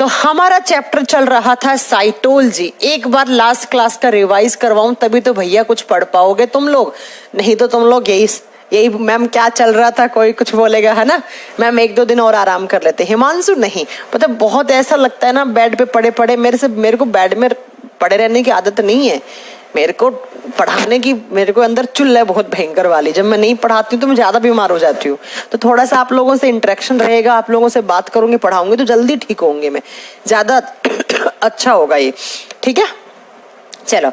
तो हमारा चैप्टर चल रहा था साइटोलॉजी। एक बार लास्ट क्लास का रिवाइज करवाऊं तभी तो भैया कुछ पढ़ पाओगे तुम लोग, नहीं तो तुम लोग यही मैम क्या चल रहा था कोई कुछ बोलेगा, है ना। मैम 1-2 दिन और आराम कर लेते। हिमांशु नहीं पता, बहुत ऐसा लगता है ना बेड पे पड़े पड़े, मेरे को बेड में पड़े रहने की आदत नहीं है। मेरे को पढ़ाने की, मेरे को अंदर चुल है बहुत भयंकर वाली। जब मैं नहीं पढ़ाती हूँ तो मैं ज्यादा बीमार हो जाती हूँ। तो थोड़ा सा आप लोगों से इंटरेक्शन रहेगा, आप लोगों से बात करूंगी, पढ़ाऊंगी तो जल्दी ठीक होंगे, मैं ज्यादा अच्छा होगा ये, ठीक है। चलो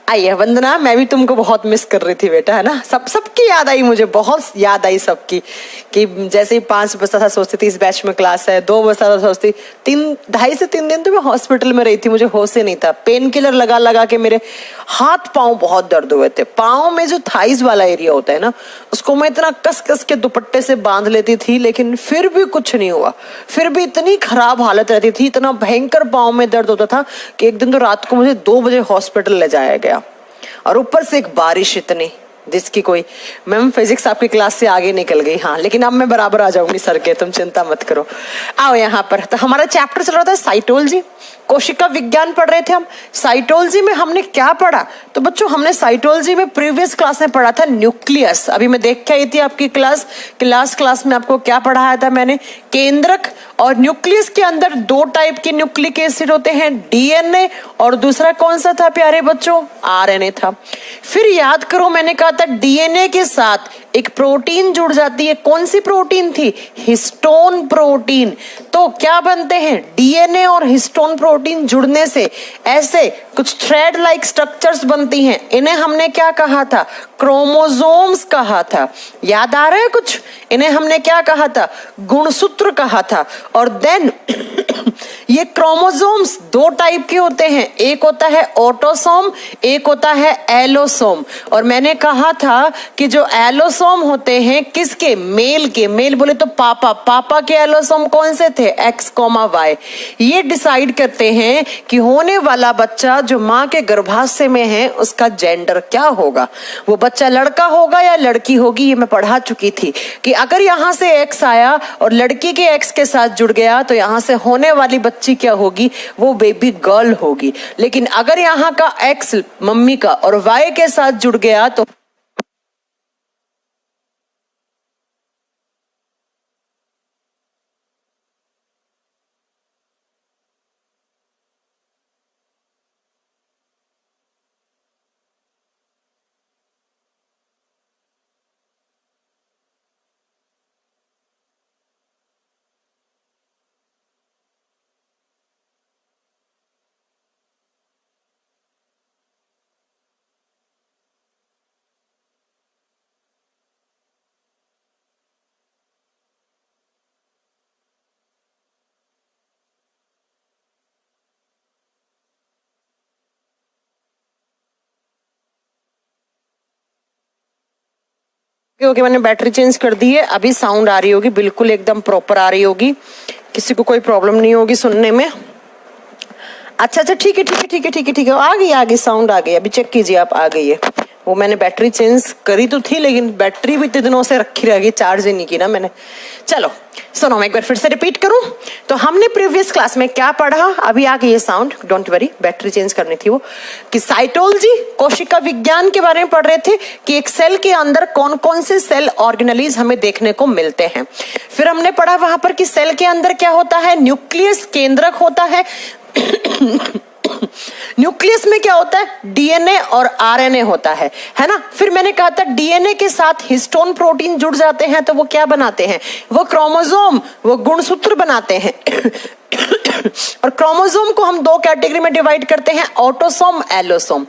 आइए वंदना, मैं भी तुमको बहुत मिस कर रही थी बेटा, है ना। सबकी याद आई, मुझे बहुत याद आई सबकी। कि जैसे ही 5 बजता था सोचती थी इस बैच में क्लास है, 2 बजता था सोचती, 2.5 से 3 दिन तो मैं हॉस्पिटल में रही थी, मुझे होश ही नहीं था। पेन किलर लगा लगा के मेरे हाथ पाँव बहुत दर्द हुए थे। पाँव में जो थाइस वाला एरिया होता है ना, उसको मैं इतना कस कस के दुपट्टे से बांध लेती थी, लेकिन फिर भी कुछ नहीं हुआ। फिर भी इतनी खराब हालत रहती थी, इतना भयंकर पाँव में दर्द होता था कि एक दिन तो रात को मुझे 2 बजे हॉस्पिटल ले जाया गया। और ऊपर से एक बारिश इतनी जिसकी कोई, मैम फिजिक्स आपकी क्लास से आगे निकल गई, हाँ लेकिन अब मैं बराबर आ जाऊंगी सर के, तुम चिंता मत करो। आओ यहाँ पर। तो हमारा चैप्टर चल रहा था साइटोलॉजी, कोशिका विज्ञान पढ़ रहे थे हम। साइटोलॉजी में हमने क्या पढ़ा, तो बच्चों हमने साइटोलॉजी में प्रीवियस क्लास में पढ़ा था न्यूक्लियस। अभी मैं देख के आई थी आपकी क्लास में आपको क्या पढ़ाया था मैंने, केंद्रक। और न्यूक्लियस के अंदर 2 टाइप के न्यूक्लिक एसिड होते हैं, डीएनए और दूसरा कौन सा था प्यारे बच्चों, आरएनए था। फिर याद करो मैंने कहा था डीएनए के साथ एक प्रोटीन जुड़ जाती है, कौन सी प्रोटीन थी, हिस्टोन प्रोटीन। तो क्या बनते हैं, डीएनए और हिस्टोन प्रोटीन जुड़ने से ऐसे कुछ थ्रेड लाइक स्ट्रक्चर्स बनती हैं, इन्हें हमने क्या कहा था, क्रोमोसोम्स कहा था। याद आ रहा है कुछ, इन्हें हमने क्या कहा था, गुणसूत्र कहा था। और देन ये क्रोमोसोम्स 2 टाइप के होते हैं, एक होता है ऑटोसोम, एक होता है एलोसोम। और मैंने कहा था कि जो एलोसोम होते हैं किसके, मेल के, मेल बोले तो पापा के एलोसोम कौन से थे, X, Y। ये डिसाइड करते हैं कि होने वाला बच्चा जो माँ के गर्भाशय में है उसका जेंडर क्या होगा, वो बच्चा लड़का होगा या लड़की होगी। ये मैं पढ़ा चुकी थी कि अगर यहाँ से X आया और लड़की के X के साथ जुड़ गया तो यहाँ से होने वाली बच्ची क्या होगी, वो बेबी गर्ल होगी। लेकिन अगर यहाँ का X मम्मी का और Y के साथ जुड़ गया तो क्योंकि मैंने बैटरी चेंज कर दी है, अभी साउंड आ रही होगी, बिल्कुल एकदम प्रॉपर आ रही होगी, किसी को कोई प्रॉब्लम नहीं होगी सुनने में। अच्छा ठीक है, आ गई साउंड आ गई, अभी चेक कीजिए आप, आ गई है। वो मैंने बैटरी चेंज करी तो थी लेकिन बैटरी भी इतने दिनों से रखी रहेगी, चार्ज ही नहीं की ना मैंने। चलो सुनो, मैं एक बार फिर से रिपीट करूं तो हमने प्रीवियस क्लास में क्या पढ़ा, अभी आ गई है sound, don't worry, battery change करनी थी वो, कि साइटोलॉजी कोशिका विज्ञान के बारे में पढ़ रहे थे कि एक सेल के अंदर कौन कौन से सेल ऑर्गेनेलिज हमें देखने को मिलते हैं। फिर हमने पढ़ा वहां पर कि सेल के अंदर क्या होता है, न्यूक्लियस केंद्रक होता है। न्यूक्लियस में क्या होता है, डीएनए और आरएनए होता है ना। फिर मैंने कहा था डीएनए के साथ हिस्टोन प्रोटीन जुड़ जाते हैं तो वो क्या बनाते हैं, वो क्रोमोसोम, वो गुणसूत्र बनाते हैं। और क्रोमोसोम को हम 2 कैटेगरी में डिवाइड करते हैं, ऑटोसोम, एलोसोम।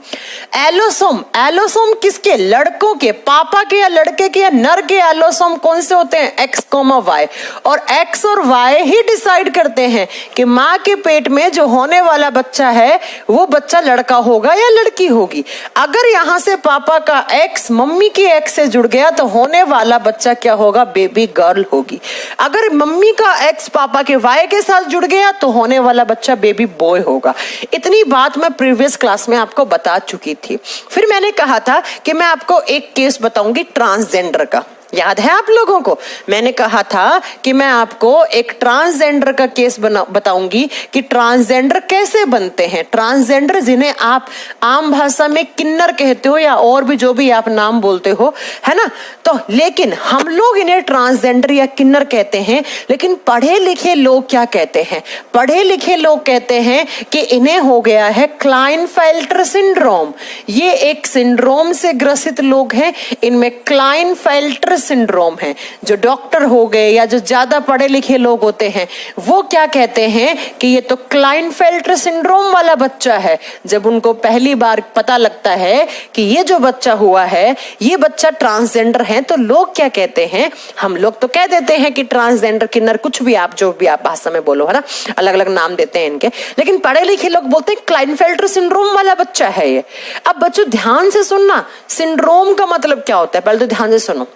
एलोसोम किसके, लड़कों के, पापा के या लड़के के या नर के एलोसोम कौन से होते हैं, X, Y। और X और Y ही डिसाइड करते हैं कि माँ के पेट में जो होने वाला बच्चा है वो बच्चा लड़का होगा या लड़की होगी। अगर यहाँ से पापा का X मम्मी के X से जुड़ गया तो होने वाला बच्चा क्या होगा, बेबी गर्ल होगी। अगर मम्मी का X पापा के Y के साथ जुड़ गया तो होने वाला बच्चा बेबी बॉय होगा। इतनी बात मैं प्रीवियस क्लास में आपको बता चुकी थी। फिर मैंने कहा था कि मैं आपको एक केस बताऊंगी ट्रांसजेंडर का। याद है आप लोगों को? मैंने कहा था कि मैं आपको एक ट्रांसजेंडर का केस बताऊंगी कि ट्रांसजेंडर कैसे बनते हैं। ट्रांसजेंडर जिन्हें आप आम भाषा में किन्नर कहते हो या और भी जो भी आप नाम बोलते हो, है ना? तो लेकिन हम लोग इन्हें ट्रांसजेंडर या किन्नर कहते हैं, लेकिन पढ़े लिखे लोग क्या कहते हैं? पढ़े लिखे लोग कहते हैं कि इन्हें हो गया है क्लाइनफेल्टर सिंड्रोम। ये एक सिंड्रोम से ग्रसित लोग हैं, इनमें क्लाइनफेल्टर सिंड्रोम है। जो डॉक्टर हो गए या जो ज्यादा पढ़े लिखे लोग होते हैं वो क्या कहते हैं कि ये तो क्लाइनफेल्टर सिंड्रोम वाला बच्चा है। जब उनको पहली बार पता लगता है कि ये जो बच्चा हुआ है ये बच्चा ट्रांसजेंडर है, तो लोग क्या कहते हैं? हम लोग तो कह देते हैं कि ट्रांसजेंडर किन्नर कुछ भी आप जो भी आप भाषा में बोलो, है ना, अलग अलग नाम देते हैं इनके, लेकिन पढ़े लिखे लोग बोलते हैं क्लाइनफेल्टर सिंड्रोम वाला बच्चा है ये। अब बच्चों ध्यान से सुनना, सिंड्रोम का मतलब क्या होता है पहले तो ध्यान से सुनो।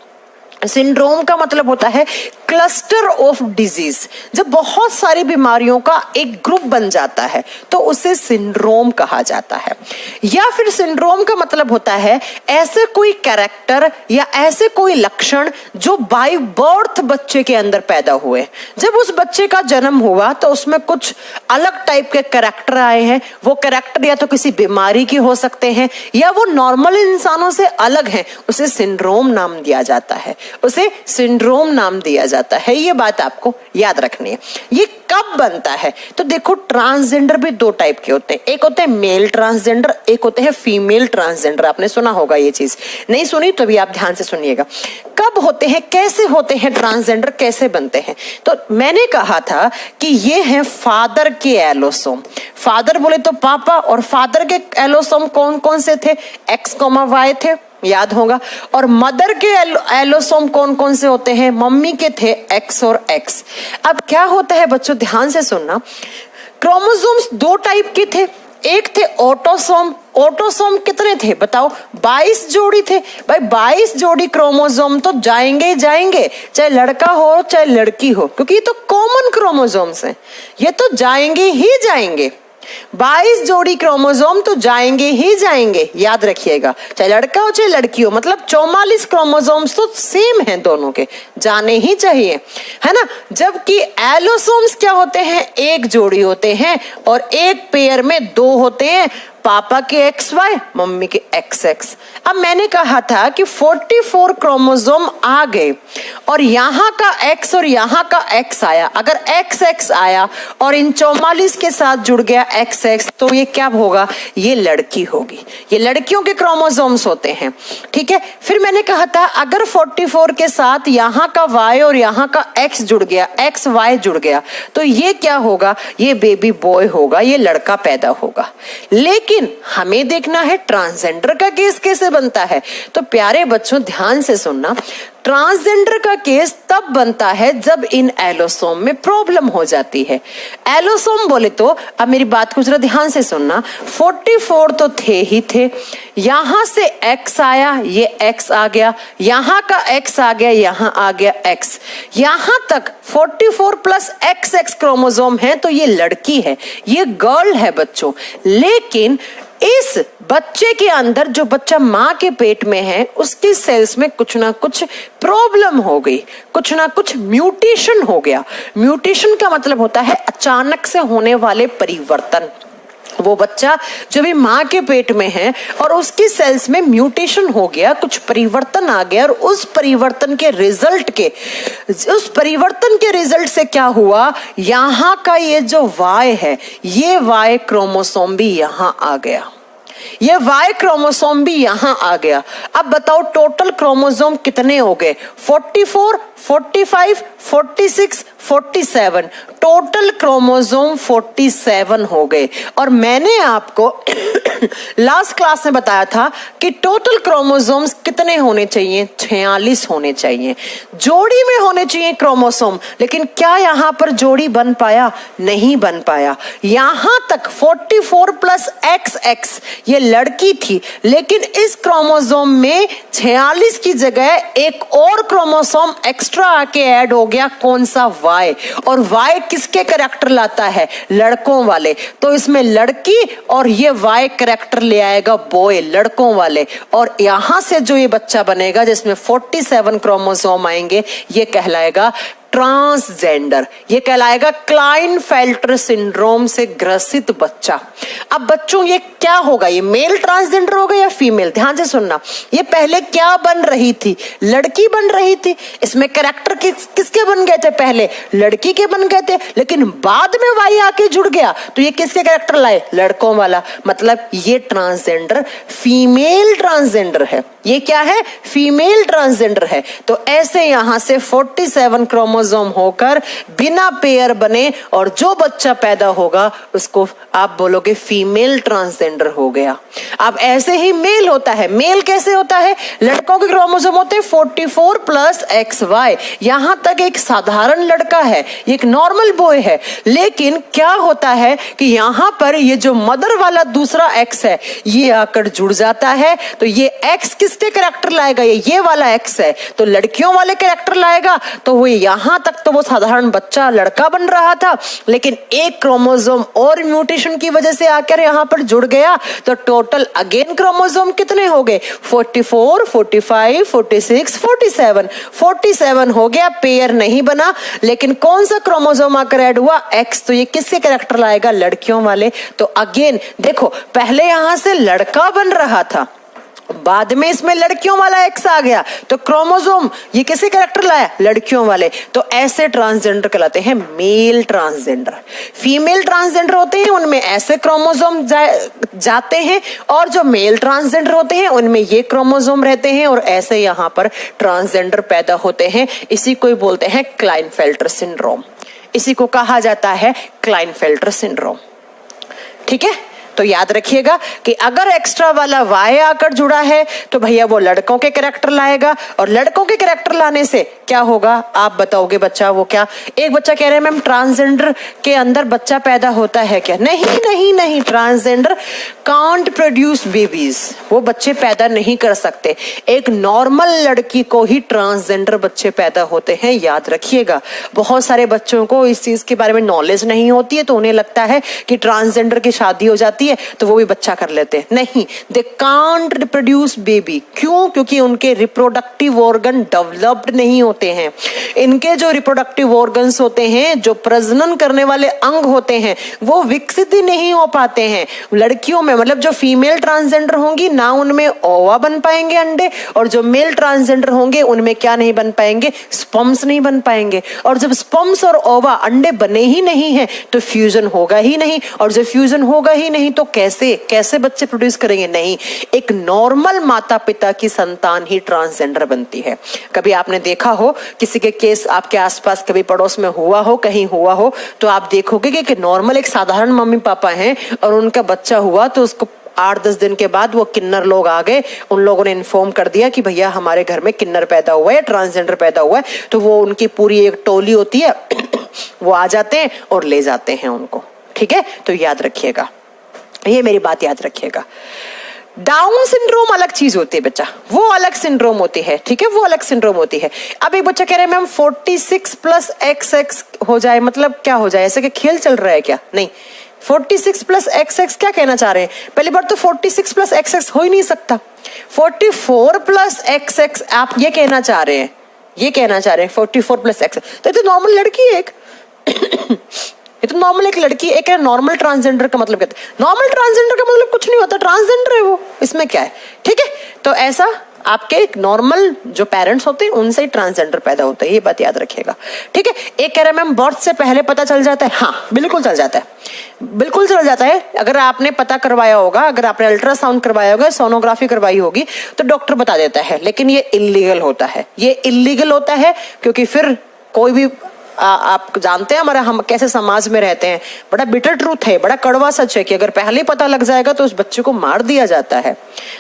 सिंड्रोम का मतलब होता है क्लस्टर ऑफ डिजीज। जब बहुत सारी बीमारियों का एक ग्रुप बन जाता है तो उसे सिंड्रोम कहा जाता है। या फिर सिंड्रोम का मतलब होता है ऐसे कोई कैरेक्टर या ऐसे कोई लक्षण जो बाय बर्थ बच्चे के अंदर पैदा हुए। जब उस बच्चे का जन्म हुआ तो उसमें कुछ अलग टाइप के कैरेक्टर आए हैं। वो कैरेक्टर या तो किसी बीमारी की हो सकते हैं या वो नॉर्मल इंसानों से अलग हैं, उसे सिंड्रोम नाम दिया जाता है। उसे सिंड्रोम नाम दिया जाता है। ये बात आपको याद रखनी है। ये कब बनता है? तो देखो ट्रांसजेंडर भी दो टाइप के होते हैं, एक होते हैं मेल ट्रांसजेंडर, एक होते हैं फीमेल ट्रांसजेंडर। आपने सुना होगा ये चीज, नहीं सुनी तो भी आप ध्यान से सुनिएगा। कब होते हैं, कैसे होते हैं ट्रांसजेंडर, कैसे बनते हैं? तो मैंने कहा था कि ये है फादर के एलोसोम। फादर बोले तो पापा, और फादर के एलोसोम कौन कौन से थे? X, Y थे, याद होगा। और मदर के एलोसोम कौन कौन से होते हैं? मम्मी के थे X और X। अब क्या होता है बच्चों, ध्यान से सुनना, क्रोमोसोम्स दो टाइप के थे। एक थे ऑटोसोम। ऑटोसोम कितने थे बताओ? 22 जोड़ी थे। भाई 22 जोड़ी क्रोमोसोम तो जाएंगे ही जाएंगे, चाहे लड़का हो चाहे लड़की हो, क्योंकि ये तो कॉमन क्रोमोसोम्स हैं, ये तो जाएंगे ही जाएंगे। 22 जोड़ी क्रोमोसोम तो जाएंगे ही जाएंगे, याद रखिएगा, चाहे लड़का हो चाहे लड़की हो। मतलब 44 क्रोमोसोम्स तो सेम हैं, दोनों के जाने ही चाहिए, है ना। जबकि एलोसोम्स क्या होते हैं? एक जोड़ी होते हैं और एक पेयर में दो होते हैं, पापा के XY, मम्मी के XX। अब मैंने कहा था कि 44 क्रोमोसोम आ गए और यहाँ का X और यहाँ का X आया। अगर XX आया और इन 44 के साथ जुड़ गया XX, तो ये क्या होगा? ये लड़की होगी। ये लड़कियों के क्रोमोसोम्स होते हैं, ठीक है। फिर मैंने कहा था अगर 44 के साथ यहाँ का Y और यहाँ का X जुड़ गया, XY जुड़ गया, तो ये क्या होगा? ये बेबी बॉय होगा, ये लड़का पैदा होगा। लेकिन हमें देखना है ट्रांसजेंडर का केस कैसे बनता है। तो प्यारे बच्चों ध्यान से सुनना, ट्रांसजेंडर का केस तब बनता है जब इन एलोसोम में प्रॉब्लम हो जाती है। एलोसोम बोले तो, अब मेरी बात को जरा ध्यान से सुनना, 44 तो थे ही थे, यहां से X आया, ये X आ गया, यहां का X आ गया, यहां आ गया X, यहां तक 44 प्लस XX क्रोमोसोम है, तो ये लड़की है, ये गर्ल है बच्चों। लेकिन इस बच्चे के अंदर, जो बच्चा माँ के पेट में है, उसके सेल्स में कुछ ना कुछ प्रॉब्लम हो गई, कुछ ना कुछ म्यूटेशन हो गया। म्यूटेशन का मतलब होता है अचानक से होने वाले परिवर्तन। वो बच्चा जो भी माँ के पेट में है और उसकी सेल्स में म्यूटेशन हो गया, कुछ परिवर्तन आ गया, और उस परिवर्तन के रिजल्ट से क्या हुआ? यहाँ का ये जो Y है, ये Y क्रोमोसोम भी यहाँ आ गया, ये Y क्रोमोसोम भी यहां आ गया। अब बताओ टोटल क्रोमोसोम कितने हो गए? 44, 45, 46, 47, टोटल क्रोमोसोम 47 हो गए। और मैंने आपको लास्ट क्लास में बताया था कि टोटल क्रोमोसोम्स कितने होने चाहिए? 46 होने चाहिए, जोड़ी में होने चाहिए क्रोमोसोम। लेकिन क्या यहां पर जोड़ी बन पाया? नहीं बन पाया। यहां तक 44 प्लस XX ये लड़की थी, लेकिन इस क्रोमोसोम में 46 की जगह एक और क्रोमोसोम एक्स्ट्रा आके ऐड हो गया। कौन सा? वाई, और वाई किसके कैरेक्टर लाता है? लड़कों वाले। तो इसमें लड़की और ये वाई कैरेक्टर ले आएगा बॉय, लड़कों वाले। और यहां से जो ये बच्चा बनेगा जिसमें 47 क्रोमोसोम आएंगे, ये कहलाएगा ट्रांसजेंडर, ये कहलाएगा क्लाइनफेल्टर सिंड्रोम से ग्रसित बच्चा। अब बच्चों ये क्या होगा? ये मेल ट्रांसजेंडर होगा या फीमेल? ध्यान से सुनना, ये पहले क्या बन रही थी? लड़की बन रही थी। इसमें कैरेक्टर किसके बन गए थे? पहले लड़की के बन गए थे, लेकिन बाद में वाई आके जुड़ गया तो ये किसके कैरेक्टर लाए? लड़कों वाला। मतलब ये ट्रांसजेंडर फीमेल ट्रांसजेंडर है। ये क्या है? फीमेल ट्रांसजेंडर है। तो ऐसे यहां से 47 क्रोमोसोम होकर बिना पेयर बने और जो बच्चा पैदा होगा उसको आप बोलोगे फीमेल ट्रांसजेंडर हो गया। अब ऐसे ही मेल होता है। मेल कैसे होता है? लड़कों के क्रोमोसोम होते हैं 44 प्लस XY। यहां तक एक साधारण लड़का है, एक नॉर्मल बॉय है। लेकिन क्या होता है कि यहां पर ये जो मदर वाला दूसरा X है ये आकर जुड़ जाता है। तो ये X किसके कैरेक्टर लाएगा? ये वाला X है तो लड़कियों वाले कैरेक्टर लाएगा। तो वो यहां तक तो वो साधारण बच्चा लड़का बन रहा था, लेकिन एक क्रोमोसोम और म्यूटेशन की वजह से आकर यहां पर जुड़ गया। तो टोटल अगेन क्रोमोसोम कितने हो गए? 44, 45, 46, 47। 47 हो गया, पेयर नहीं बना। लेकिन कौन सा क्रोमोसोम आकर ऐड हुआ? X। तो ये किसके कैरेक्टर लाएगा? लड़कियों वाले। तो अगेन देखो, पहले यहां से लड़का बन रहा था, बाद में इसमें लड़कियों वाला X आ गया, तो क्रोमोसोम ये किसे कैरेक्टर लाया? लड़कियों वाले। तो ऐसे ट्रांसजेंडर कहलाते हैं मेल ट्रांसजेंडर। फीमेल ट्रांसजेंडर होते हैं उनमें ऐसे क्रोमोसोम जाते हैं, और जो मेल ट्रांसजेंडर होते हैं उनमें ये क्रोमोसोम रहते हैं, और ऐसे यहां पर ट्रांसजेंडर पैदा होते हैं। इसी को बोलते हैं क्लाइनफेल्टर सिंड्रोम। इसी को कहा जाता है क्लाइनफेल्टर सिंड्रोम। ठीक है, तो याद रखिएगा कि अगर एक्स्ट्रा वाला वाई आकर जुड़ा है तो भैया वो लड़कों के कैरेक्टर लाएगा, और लड़कों के कैरेक्टर लाने से क्या होगा आप बताओगे? बच्चा वो क्या? एक बच्चा कह रहे हैं मैम ट्रांसजेंडर के अंदर बच्चा पैदा होता है क्या? नहीं नहीं नहीं, ट्रांसजेंडर कांट प्रोड्यूस बेबीज, वो बच्चे पैदा नहीं कर सकते। एक नॉर्मल लड़की को ही ट्रांसजेंडर बच्चे पैदा होते हैं, याद रखिएगा। बहुत सारे बच्चों को इस चीज के बारे में नॉलेज नहीं होती है, तो उन्हें लगता है कि ट्रांसजेंडर की शादी हो जाती है तो वो भी बच्चा कर लेते हैं। नहीं, दे कांट रिप्रोड्यूस बेबी। क्यों? क्योंकि उनके रिप्रोडक्टिव ऑर्गन डेवलप्ड नहीं होते हैं। इनके जो रिप्रोडक्टिव ऑर्गन्स होते हैं, जो प्रजनन करने वाले अंग होते हैं, वो विकसित ही नहीं हो पाते हैं। लड़कियों में मतलब जो फीमेल ट्रांसजेंडर होंगी ना उनमें ओवा बन पाएंगे अंडे, और जो मेल ट्रांसजेंडर होंगे उनमें क्या नहीं बन पाएंगे? स्पर्म्स नहीं बन पाएंगे। और जब स्पर्म्स और ओवा अंडे बने ही नहीं है तो फ्यूजन होगा ही नहीं, और जब फ्यूजन होगा ही नहीं तो कैसे बच्चे प्रोड्यूस करेंगे? नहीं, एक नॉर्मल माता पिता की संतान ही ट्रांसजेंडर बनती है। कभी आपने देखा हो किसी के केस आपके आसपास कभी पड़ोस में हुआ हो, कहीं हुआ हो, तो आप देखोगे कि नॉर्मल एक साधारण मम्मी पापा हैं और उनका बच्चा हुआ तो उसको 8-10 दिन के बाद वो किन्नर लोग आ गए, उन लोगों ने इन्फॉर्म कर दिया कि भैया हमारे घर में किन्नर पैदा हुआ है, ट्रांसजेंडर पैदा हुआ है। तो वो उनकी पूरी एक टोली होती है वो आ जाते हैं और ले जाते हैं उनको। ठीक है, तो याद रखिएगा, ये मेरी बात याद रखिएगा। डाउन सिंड्रोम अलग चीज होती है बच्चा, वो अलग सिंड्रोम होती है। ठीक है, वो अलग सिंड्रोम होती है। अब एक बच्चा कह रहे हैं मैम 46 प्लस XX हो जाए, मतलब क्या हो जाए? ऐसे कि खेल चल रहा है क्या? नहीं, 46 प्लस XX क्या कहना चाह रहे हैं? पहली बार तो 46 प्लस XX हो ही नहीं सकता। 44 प्लस XX आप ये कहना चाह रहे हैं, ये कहना चाह रहे हैं 44 प्लस XX। तो ये तो नॉर्मल लड़की है एक ये तो नॉर्मल एक लड़की, एक है नॉर्मल ट्रांसजेंडर का मतलब कहते हैं। नॉर्मल ट्रांसजेंडर का मतलब कुछ नहीं होता, ट्रांसजेंडर है वो, इसमें क्या है? ठीक है, तो ऐसा आपके एक नॉर्मल जो पेरेंट्स होते हैं उनसे ही ट्रांसजेंडर पैदा होता है, ये बात याद रखिएगा। ठीक है, एक कह रहा है मैम बर्थ से पहले पता चल जाता है। हाँ, बिल्कुल चल जाता है, बिल्कुल चल जाता है। अगर आपने पता करवाया होगा, अगर आपने अल्ट्रासाउंड करवाया होगा, सोनोग्राफी करवाई होगी, तो डॉक्टर बता देता है। लेकिन ये इलीगल होता है, ये इलीगल होता है क्योंकि फिर कोई भी आप जानते हैं हमारा हम कैसे समाज में रहते हैं। बड़ा बिटर ट्रूथ है, बड़ा कड़वा सच है कि अगर पहले पता लग जाएगा तो उस बच्चे को मार दिया जाता है।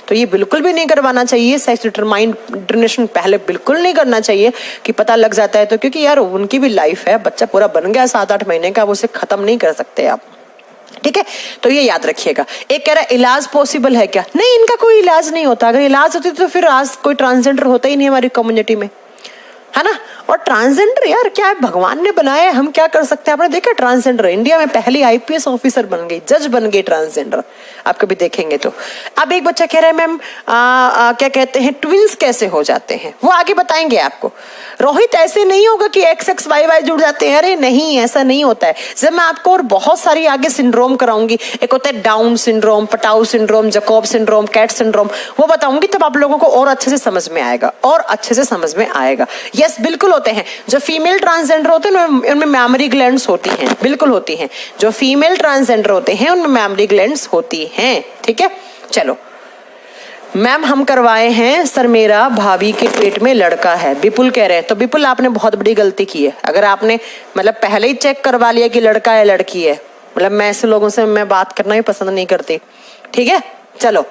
तो ये बिल्कुल भी नहीं करवाना चाहिए। सेक्स डिटरमाइनेशन पहले बिल्कुल नहीं करना चाहिए कि पता लग जाता है तो, क्योंकि यार उनकी भी लाइफ है, बच्चा पूरा बन गया 7-8 महीने का, वो उसे खत्म नहीं कर सकते आप। ठीक है, तो ये याद रखिएगा। एक कह रहा है इलाज पॉसिबल है क्या? नहीं, इनका कोई इलाज नहीं होता। अगर इलाज होती तो फिर आज कोई ट्रांसजेंडर होता ही नहीं हमारी कम्युनिटी में, है ना। और ट्रांसजेंडर यार क्या है, भगवान ने बनाया, हम क्या कर सकते हैं। आपने देखा ट्रांसजेंडर इंडिया में पहली आईपीएस ऑफिसर बन गई, जज बन गई ट्रांसजेंडर, आप कभी देखेंगे तो। अब एक बच्चा कह रहा है मैम क्या कहते हैं ट्विंस कैसे हो जाते हैं, वो आगे बताएंगे आपको। रोहित ऐसे नहीं होगा कि एक्स एक्स वाई वाई जुड़ जाते हैं, अरे नहीं ऐसा नहीं होता है। जब मैं आपको और बहुत सारी आगे सिंड्रोम कराऊंगी, एक होता है Down syndrome, Patau syndrome, Jacob syndrome, cat syndrome, वो बताऊंगी तब आप लोगों को और अच्छे से समझ में आएगा, और अच्छे से समझ में आएगा। यस बिल्कुल होते हैं। जो फीमेल ट्रांसजेंडर होते हैं उनमें मैमरी ग्लैंड्स होती हैं, बिल्कुल होती हैं। जो फीमेल ट्रांसजेंडर होते हैं उनमें मैमरी ग्लैंड्स होती हैं, ठीक है। चलो मैम हम करवाए हैं सर, मेरा भाभी के पेट में लड़का है, विपुल कह रहे हैं। तो विपुल आपने बहुत बड़ी गलती की है, अगर आपने मतलब पहले ही चेक करवा लिया कि लड़का है लड़की है, मतलब मैं ऐसे लोगों से मैं बात करना ही पसंद नहीं करती, ठीक है। चलो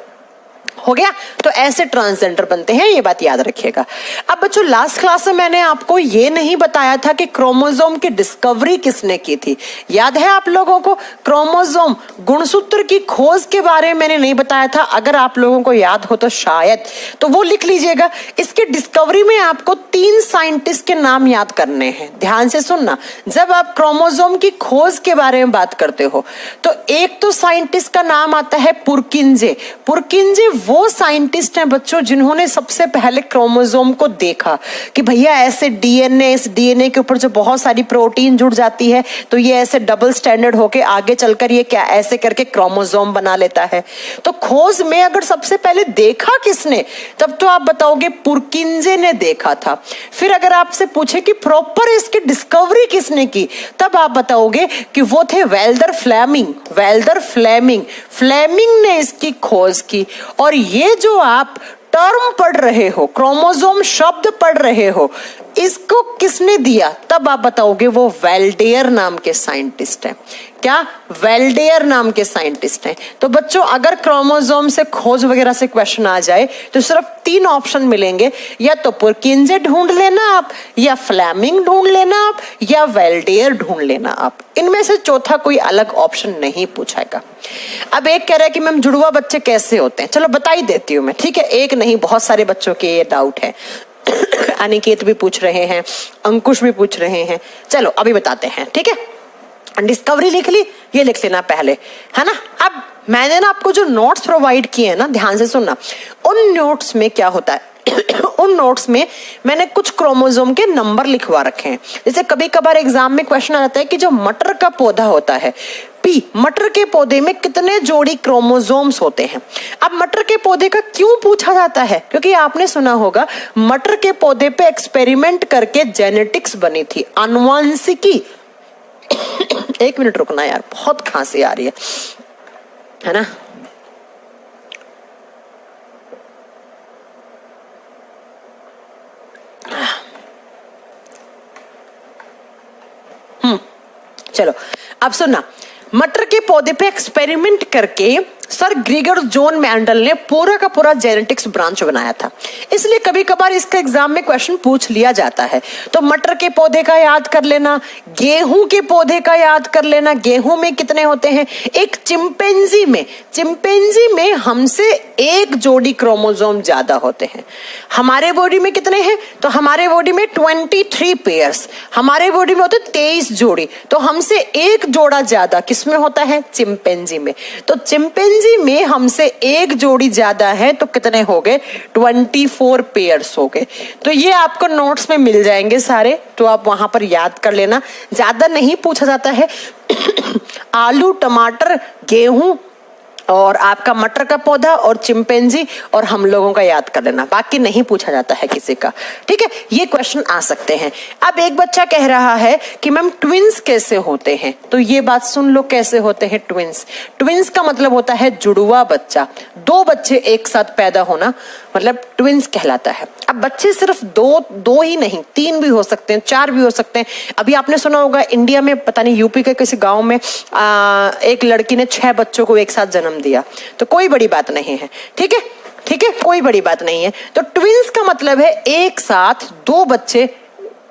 हो गया, तो ऐसे ट्रांसजेंडर बनते हैं, ये बात याद रखिएगा। अब बच्चों लास्ट क्लास में मैंने आपको ये नहीं बताया था कि क्रोमोसोम की डिस्कवरी किसने की थी, याद है आप लोगों को। क्रोमोसोम गुणसूत्र की खोज के बारे में मैंने नहीं बताया था, अगर आप लोगों को याद हो तो शायद तो वो लिख लीजिएगा। इसके डिस्कवरी में आपको 3 साइंटिस्ट के नाम याद करने हैं, ध्यान से सुनना। जब आप क्रोमोसोम की खोज के बारे में बात करते हो तो एक तो साइंटिस्ट का नाम आता है पुरकिंजे। पुरकिंजे वो साइंटिस्ट हैं बच्चों जिन्होंने सबसे पहले क्रोमोसोम को देखा कि भैया ऐसे डीएनए, इस डीएनए के ऊपर जो बहुत सारी प्रोटीन जुड़ जाती है तो ये ऐसे डबल स्टैंडर्ड होके आगे चलकर ये क्या ऐसे करके क्रोमोसोम बना लेता है। तो खोज में अगर सबसे पहले देखा किसने, तब तो आप बताओगे पुरकिंजे ने देखा था। फिर अगर आपसे पूछे कि प्रॉपर इसकी डिस्कवरी किसने की, तब आप बताओगे कि वो थे वेल्डर फ्लेमिंग। वेल्डर फ्लेमिंग, फ्लेमिंग ने इसकी खोज की। और ये जो आप टर्म पढ़ रहे हो, क्रोमोसोम शब्द पढ़ रहे हो, इसको किसने दिया, तब आप बताओगे वो वेल्डेयर नाम के साइंटिस्ट हैं। क्या वेल्डेयर नाम के साइंटिस्ट हैं। तो बच्चों अगर क्रोमोसोम से खोज वगैरह से क्वेश्चन आ जाए तो सिर्फ 3 ऑप्शन मिलेंगे, या तो पुरकिंजे ढूंढ लेना आप, या फ्लेमिंग ढूंढ लेना आप, या वेल्डेयर ढूंढ लेना आप। इनमें से चौथा कोई अलग ऑप्शन नहीं पूछेगा। अब एक कह रहा है कि मैम जुड़वा बच्चे कैसे होते हैं, चलो बता ही देती हूँ मैं, ठीक है। एक नहीं बहुत सारे बच्चों के ये डाउट है। अनिकेत भी पूछ रहे हैं, अंकुश भी पूछ रहे हैं, चलो अभी बताते हैं, ठीक है। डिस्कवरी लिख ली, ये लिख लेना पहले, है ना। अब मैंने ना आपको जो नोट्स प्रोवाइड किए हैं ना, ध्यान से सुनना। उन नोट्स में क्या होता है उन नोट्स में मैंने कुछ क्रोमोसोम के नंबर लिखवा रखे हैं। जैसे कभी कभार एग्जाम में क्वेश्चन आता है कि जो मटर का पौधा होता है, पी, मटर के पौधे में कितने जोड़ी क्रोमोसोम्स होते हैं। अब मटर के पौधे का क्यों पूछा जाता है, क्योंकि आपने सुना होगा मटर के पौधे पे एक्सपेरिमेंट करके जेनेटिक्स बनी थी, आनुवंशिकी। एक मिनट रुकना यार, बहुत खांसी आ रही है ना। चलो अब सुनना, मटर के पौधे पे एक्सपेरिमेंट करके सर ग्रीगर जॉन मैंडल ने पूरा का पूरा जेनेटिक्स ब्रांच बनाया था, इसलिए कभी कभार इसका एग्जाम में क्वेश्चन पूछ लिया जाता है। तो मटर के पौधे का याद कर लेना, गेहूं के पौधे का याद कर लेना, गेहूं में कितने होते हैं। एक चिंपैंजी में हमसे 1 जोड़ी क्रोमोसोम ज्यादा होते हैं। हमारे बॉडी में कितने हैं, तो हमारे बॉडी में 23 पेयर्स, हमारे बॉडी में होते 23 जोड़ी, तो हमसे 1 जोड़ा ज्यादा किसमें होता है, चिंपैंजी में। तो चिंपैंजी में हमसे 1 जोड़ी ज्यादा है, तो कितने हो गए, 24 पेयर्स हो गए। तो ये आपको नोट्स में मिल जाएंगे सारे, तो आप वहां पर याद कर लेना, ज्यादा नहीं पूछा जाता है। आलू, टमाटर, गेहूं और आपका मटर का पौधा और चिंपैंजी और हम लोगों का याद कर लेना, बाकी नहीं पूछा जाता है किसी का, ठीक है। ये क्वेश्चन आ सकते हैं। अब एक बच्चा कह रहा है कि मैम ट्विंस कैसे होते हैं, तो ये बात सुन लो कैसे होते हैं ट्विंस। ट्विंस का मतलब होता है जुड़वा बच्चा, 2 बच्चे एक साथ पैदा होना मतलब ट्विंस कहलाता है। अब बच्चे सिर्फ दो ही नहीं, 3 भी हो सकते हैं, 4 भी हो सकते हैं। अभी आपने सुना होगा इंडिया में, पता नहीं यूपी के किसी गांव में एक लड़की ने 6 बच्चों को एक साथ जन्म दिया, तो कोई बड़ी बात नहीं है, ठीक है, ठीक है, कोई बड़ी बात नहीं है। तो ट्विंस का मतलब है एक साथ 2 बच्चे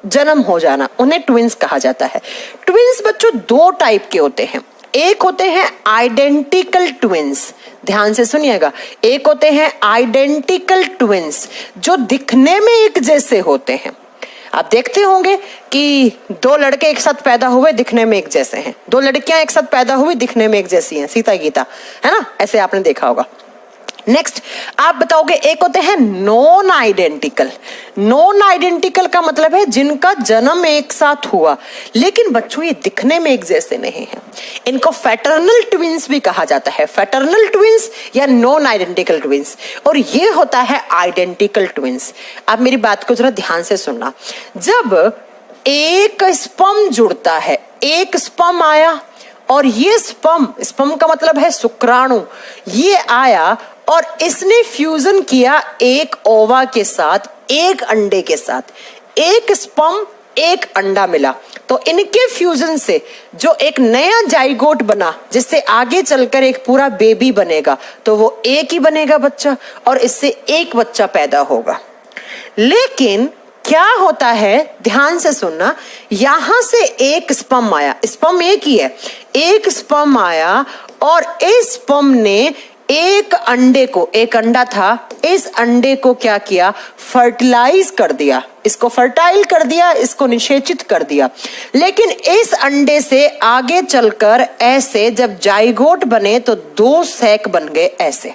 जन्म हो जाना, उन्हें ट्विंस कहा जाता है। ट्विंस बच्चों 2 टाइप के होते हैं, एक होते हैं आइडेंटिकल ट्विंस, ध्यान से सुनिएगा, एक होते हैं आइडेंटिकल ट्विंस जो दिखने में एक जैसे होते हैं। आप देखते होंगे कि दो लड़के एक साथ पैदा हुए, दिखने में एक जैसे हैं, दो लड़कियां एक साथ पैदा हुई, दिखने में एक जैसी हैं, सीता गीता, है ना, ऐसे आपने देखा होगा। नेक्स्ट आप बताओगे, एक होते हैं नॉन आइडेंटिकल। नॉन आइडेंटिकल का मतलब है जिनका जन्म एक साथ हुआ लेकिन बच्चों ये दिखने में एक जैसे नहीं है। इनको फैटर्नल ट्विंस भी कहा जाता है, फैटर्नल ट्विंस या नॉन आइडेंटिकल ट्विंस। और ये होता है आइडेंटिकल ट्विंस। आप मेरी बात को जरा ध्यान से सुनना। जब एक स्पर्म जुड़ता है, एक स्पर्म आया और ये स्पर्म का मतलब है शुक्राणु, ये आया और इसने फ्यूजन किया एक ओवा के साथ, एक अंडे के साथ, एक स्पर्म एक अंडा मिला, तो इनके फ्यूजन से जो एक नया जाइगोट बना जिससे आगे चलकर एक पूरा बेबी बनेगा, तो वो एक ही बनेगा बच्चा और इससे एक बच्चा पैदा होगा। लेकिन क्या होता है, ध्यान से सुनना, यहां से एक स्पर्म आया, स्पर्म एक ही है, एक स्पर्म आया और इस स्पर्म ने एक अंडे को, एक अंडा था, इस अंडे को क्या किया, फर्टिलाइज कर दिया, इसको फर्टाइल कर दिया, इसको निषेचित कर दिया। लेकिन इस अंडे से आगे चलकर ऐसे जब जाइगोट बने तो दो सैक बन गए, ऐसे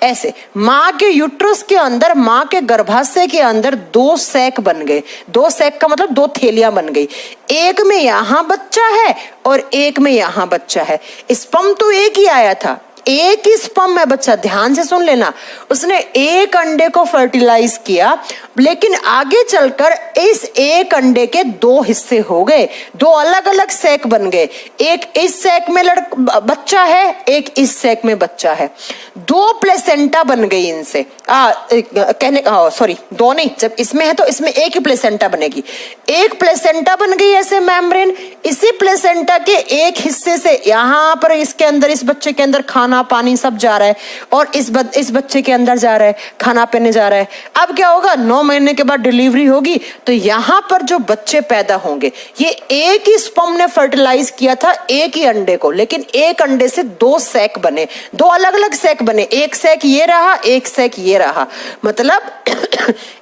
ऐसे माँ के यूट्रस के अंदर, माँ के गर्भाशय के अंदर दो सैक बन गए। दो सैक का मतलब दो थैलियां बन गई, एक में यहां बच्चा है और एक में यहां बच्चा है। स्पर्म तो एक ही आया था, एक ही स्पर्म है बच्चा, ध्यान से सुन लेना। उसने एक अंडे को फर्टिलाइज किया लेकिन आगे चलकर इस एक अंडे के दो हिस्से हो गए, दो अलग अलग सैक बन गए। एक इस सैक में बच्चा है, एक इस सैक में बच्चा है, दो प्लेसेंटा बन गई इनसे। सॉरी, दो नहीं, जब इसमें है तो इसमें एक ही प्लेसेंटा बनेगी। एक प्लेसेंटा बन गई ऐसे मेम्ब्रेन, इसी प्लेसेंटा के एक हिस्से से यहाँ पर इसके अंदर, इस बच्चे के अंदर खाना पानी सब जा रहा है और इस बच्चे के अंदर जा रहा है, खाना पीने जा रहा है। अब क्या होगा, 9 महीने के बाद डिलीवरी होगी तो यहां पर जो बच्चे पैदा होंगे, ये एक ही स्पर्म ने फर्टिलाइज किया था एक ही अंडे को, लेकिन एक अंडे से दो सैक बने, दो अलग अलग सैक बने, एक सैक ये रहा, एक सैक ये रहा, मतलब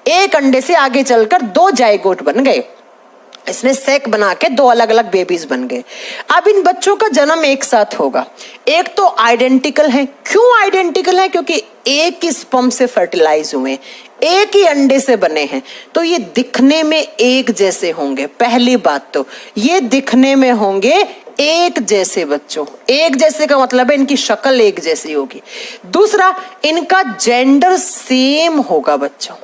एक अंडे से आगे चलकर दो जाइगोट बन गए। इसने सैक बना के दो अलग अलग बेबीज बन गए। अब इन बच्चों का जन्म एक साथ होगा। एक तो आइडेंटिकल है, क्यों आइडेंटिकल है, क्योंकि एक ही स्पर्म से फर्टिलाइज हुए, एक ही अंडे से बने हैं, तो ये दिखने में एक जैसे होंगे। पहली बात तो ये दिखने में होंगे एक जैसे बच्चों, एक जैसे का मतलब है इनकी शक्ल एक जैसी होगी। दूसरा, इनका जेंडर सेम होगा बच्चों,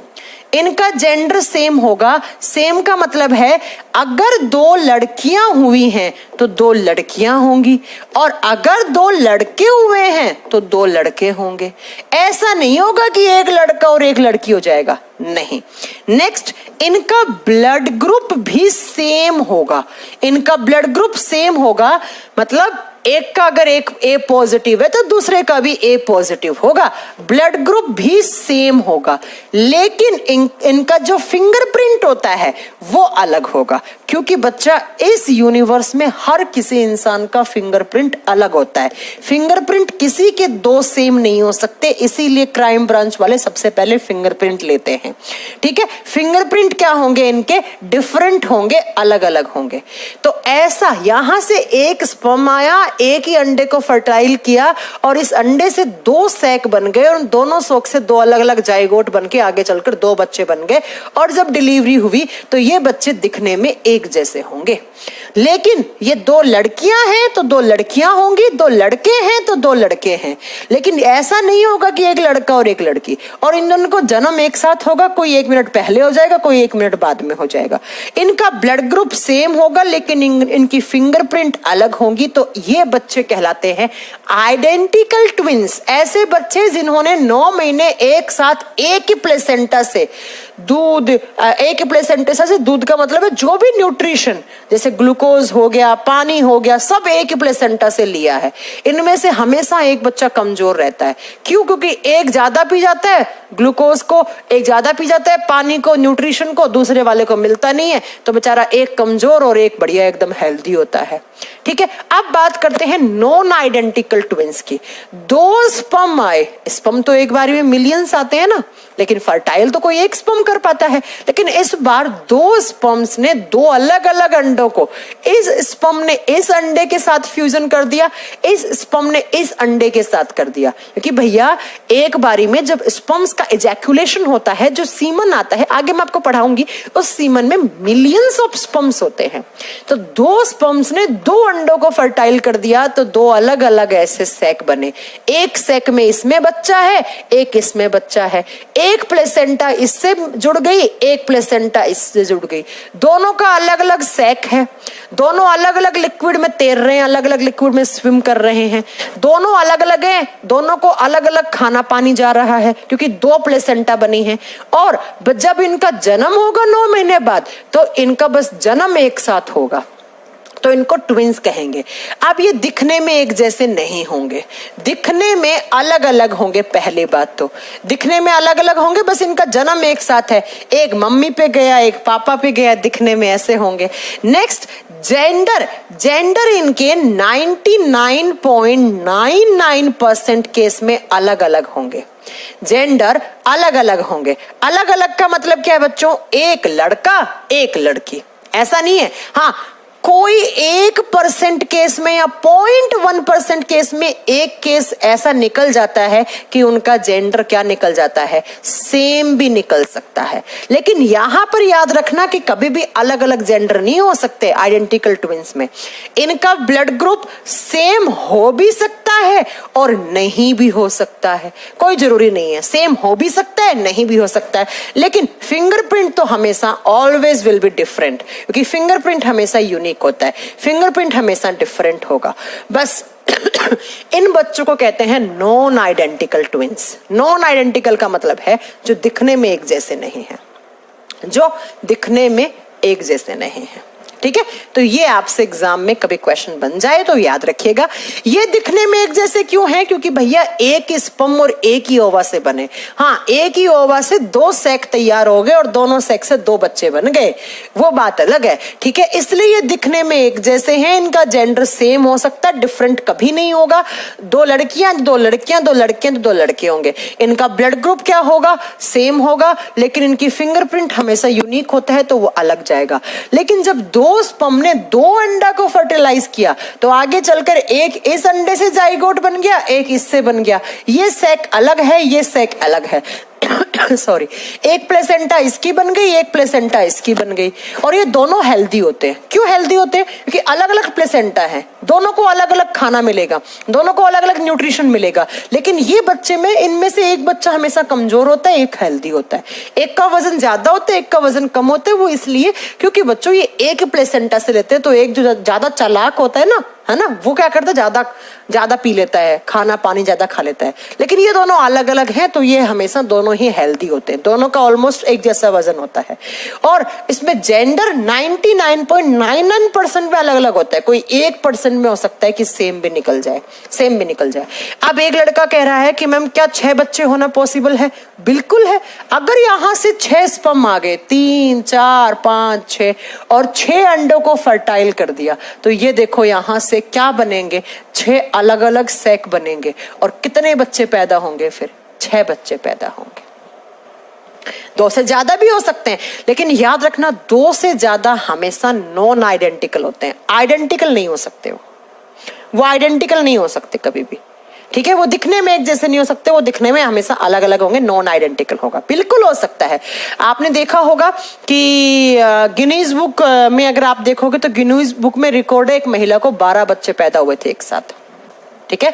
इनका जेंडर सेम होगा। सेम का मतलब है अगर दो लड़कियां हुई हैं तो दो लड़कियां होंगी और अगर दो लड़के हुए हैं तो दो लड़के होंगे। ऐसा नहीं होगा कि एक लड़का और एक लड़की हो जाएगा, नहीं। नेक्स्ट, इनका ब्लड ग्रुप भी सेम होगा। इनका ब्लड ग्रुप सेम होगा मतलब एक का अगर एक ए पॉजिटिव है तो दूसरे का भी ए पॉजिटिव होगा, ब्लड ग्रुप भी सेम होगा। लेकिन इनका जो फिंगरप्रिंट होता है वो अलग होगा, क्योंकि बच्चा इस यूनिवर्स में हर किसी इंसान का फिंगरप्रिंट अलग होता है। फिंगरप्रिंट किसी के दो सेम नहीं हो सकते, इसीलिए क्राइम ब्रांच वाले सबसे पहले फिंगरप्रिंट लेते हैं, ठीक है। फिंगरप्रिंट क्या होंगे इनके, डिफरेंट होंगे, अलग अलग होंगे। तो ऐसा यहां से एक स्पर्म आया, एक ही अंडे को फर्टाइल किया और इस अंडे से दो सैक बन गए और दोनों सैक से दो अलग अलग जाइगोट बन के आगे चलकर दो बच्चे बन गए और जब डिलीवरी हुई तो ये बच्चे दिखने में एक जैसे होंगे। लेकिन ये दो लड़कियां हैं तो दो लड़कियां होंगी, दो लड़के हैं तो दो लड़के हैं। लेकिन ऐसा नहीं होगा कि एक लड़का और एक लड़की, और इन दोनों को जन्म एक साथ होगा, कोई 1 मिनट पहले हो जाएगा, कोई 1 मिनट बाद में हो जाएगा। इनका ब्लड ग्रुप सेम होगा लेकिन इनकी फिंगरप्रिंट अलग होंगी, तो ये बच्चे कहलाते हैं आइडेंटिकल ट्विंस। ऐसे बच्चे जिन्होंने 9 महीने एक साथ एक ही प्लेसेंटा से दूध, एक ही प्लेसेंटा से दूध का मतलब है जो भी न्यूट्रिशन जैसे ग्लूकोज हो गया, पानी हो गया, सब एक ही प्लेसेंटा से लिया है। इनमें से हमेशा एक बच्चा कमजोर रहता है। क्यों? क्योंकि एक ज्यादा पी जाता है ग्लूकोज को, एक ज्यादा पी जाता है पानी को, न्यूट्रिशन को, दूसरे वाले को मिलता नहीं है, तो बेचारा एक कमजोर और एक बढ़िया एकदम हेल्दी होता है, ठीक है। अब बात करते हैं नॉन आइडेंटिकल ट्विंस की। दो स्पर्म आए, स्पर्म तो एक बार में मिलियंस आते हैं ना, लेकिन फर्टाइल तो कोई एक स्पर्म कर पाता है। लेकिन इस बार दो स्पर्म्स ने दो अलग अलग अंडों को, इस स्पर्म ने इस अंडे के साथ फ्यूजन कर दिया, इस स्पर्म ने इस अंडे के साथ कर दिया। क्योंकि भैया एक बारी में जब स्पर्म्स का इजैकुलेशन होता है, जो सीमन आता है, आगे मैं आपको पढ़ाऊंगी, उस सीमन में मिलियंस ऑफ स्पर्म्स होते हैं। तो दो स्पर्म्स ने दो अंडों को फर्टाइल कर दिया, तो दो अलग अलग ऐसे सैक बने। एक सैक में इसमें बच्चा है, एक इसमें बच्चा है। एक प्लेसेंटा इससे जुड़ गई, एक प्लेसेंटा इससे जुड़ गई। दोनों का अलग अलग सैक है, दोनों अलग अलग लिक्विड में तैर रहे हैं, अलग अलग लिक्विड में स्विम कर रहे हैं। दोनों अलग अलग हैं, दोनों को अलग अलग खाना पानी जा रहा है, क्योंकि दो प्लेसेंटा बनी है। और जब इनका जन्म होगा 9 महीने बाद, तो इनका बस जन्म एक साथ होगा, तो इनको ट्विंस कहेंगे। अब ये दिखने में एक जैसे नहीं होंगे, दिखने में अलग अलग होंगे। पहली बात तो दिखने में अलग अलग होंगे, बस इनका जन्म एक साथ है, एक मम्मी पे गया एक पापा पे गया, दिखने में ऐसे होंगे। Next, gender. जेंडर इनके 99.99% केस में अलग अलग होंगे। जेंडर अलग अलग होंगे। अलग अलग का मतलब क्या है बच्चों? एक लड़का एक लड़की, ऐसा नहीं है। हाँ, कोई 1% केस में या 0.1% केस में एक केस ऐसा निकल जाता है कि उनका जेंडर क्या निकल जाता है, सेम भी निकल सकता है। लेकिन यहां पर याद रखना कि कभी भी अलग अलग जेंडर नहीं हो सकते आइडेंटिकल ट्विंस में। इनका ब्लड ग्रुप सेम हो भी सकता है और नहीं भी हो सकता है, कोई जरूरी नहीं है। सेम हो भी सकता है, नहीं भी हो सकता है, लेकिन फिंगरप्रिंट तो हमेशा ऑलवेज विल बी डिफरेंट, क्योंकि फिंगरप्रिंट हमेशा यूनिक होता है, फिंगरप्रिंट हमेशा डिफरेंट होगा। बस इन बच्चों को कहते हैं non identical twins. Non identical का मतलब है जो दिखने में एक जैसे नहीं है, जो दिखने में एक जैसे नहीं है। ठीक है, तो ये आपसे एग्जाम में कभी क्वेश्चन बन जाए तो याद रखिएगा। ये दिखने में एक जैसे क्यों है? क्योंकि भैया एक स्पर्म और एक ही ओवा से बने। हाँ, एक ही ओवा से दो सैक तैयार हो गए और दोनों सैक से दो बच्चे बन गए, वो बात अलग है। ठीक है, इसलिए ये दिखने में एक जैसे हैं। इनका जेंडर सेम हो सकता है, डिफरेंट कभी नहीं होगा। दो लड़कियां दो लड़कियां, दो लड़कियां दो लड़के होंगे। इनका ब्लड ग्रुप क्या होगा? सेम होगा, लेकिन इनकी फिंगरप्रिंट हमेशा यूनिक होता है, तो वो अलग जाएगा। लेकिन जब दो स्पर्म ने दो अंडा को फर्टिलाइज किया, तो आगे चलकर एक इस अंडे से जाइगोट बन गया, एक इससे बन गया। ये सैक अलग है, ये सैक अलग है। सॉरी, एक प्लेसेंटा इसकी बन गई, एक प्लेसेंटा इसकी बन गई, और ये दोनों हेल्दी होते हैं। क्यों हेल्दी होते हैं? क्योंकि अलग अलग प्लेसेंटा है, दोनों को अलग अलग खाना मिलेगा, दोनों को अलग अलग न्यूट्रिशन मिलेगा। लेकिन ये बच्चे में इनमें से एक बच्चा हमेशा कमजोर होता है, एक हेल्दी होता है। एक का वजन ज्यादा होता है, एक का वजन कम होता है। वो इसलिए क्योंकि बच्चों ये एक प्लेसेंटा से लेते हैं, तो एक जो ज्यादा चालाक होता है ना, है ना, वो क्या करता है, ज्यादा पी लेता है, खाना पानी ज्यादा खा लेता है। लेकिन ये दोनों अलग अलग हैं, तो ये हमेशा दोनों ही हेल्दी होते हैं, दोनों का ऑलमोस्ट एक जैसा वजन होता है। और इसमें जेंडर 99.99% में अलग अलग होता है। कोई 1% में हो सकता है कि सेम भी निकल जाए, सेम भी निकल जाए। अब एक लड़का कह रहा है कि मैम क्या 6 बच्चे होना पॉसिबल है? बिल्कुल है। अगर यहां से 6 स्पर्म आ गए, 3 4 5 6, और 6 अंडों को फर्टाइल कर दिया, तो ये देखो यहां से क्या बनेंगे, 6 अलग अलग सैक बनेंगे। और कितने बच्चे पैदा होंगे? फिर 6 बच्चे पैदा होंगे। 2 से ज्यादा भी हो सकते हैं, लेकिन याद रखना 2 से ज्यादा हमेशा नॉन आइडेंटिकल होते हैं, आइडेंटिकल नहीं हो सकते। वो आइडेंटिकल नहीं हो सकते कभी भी। ठीक है, वो दिखने में एक जैसे नहीं हो सकते, वो दिखने में हमेशा अलग अलग होंगे, नॉन आइडेंटिकल होगा। बिल्कुल हो सकता है। आपने देखा होगा कि गिनीज बुक में अगर आप देखोगे तो गिनीज बुक में रिकॉर्ड है, एक महिला को 12 बच्चे पैदा हुए थे एक साथ। ठीक है,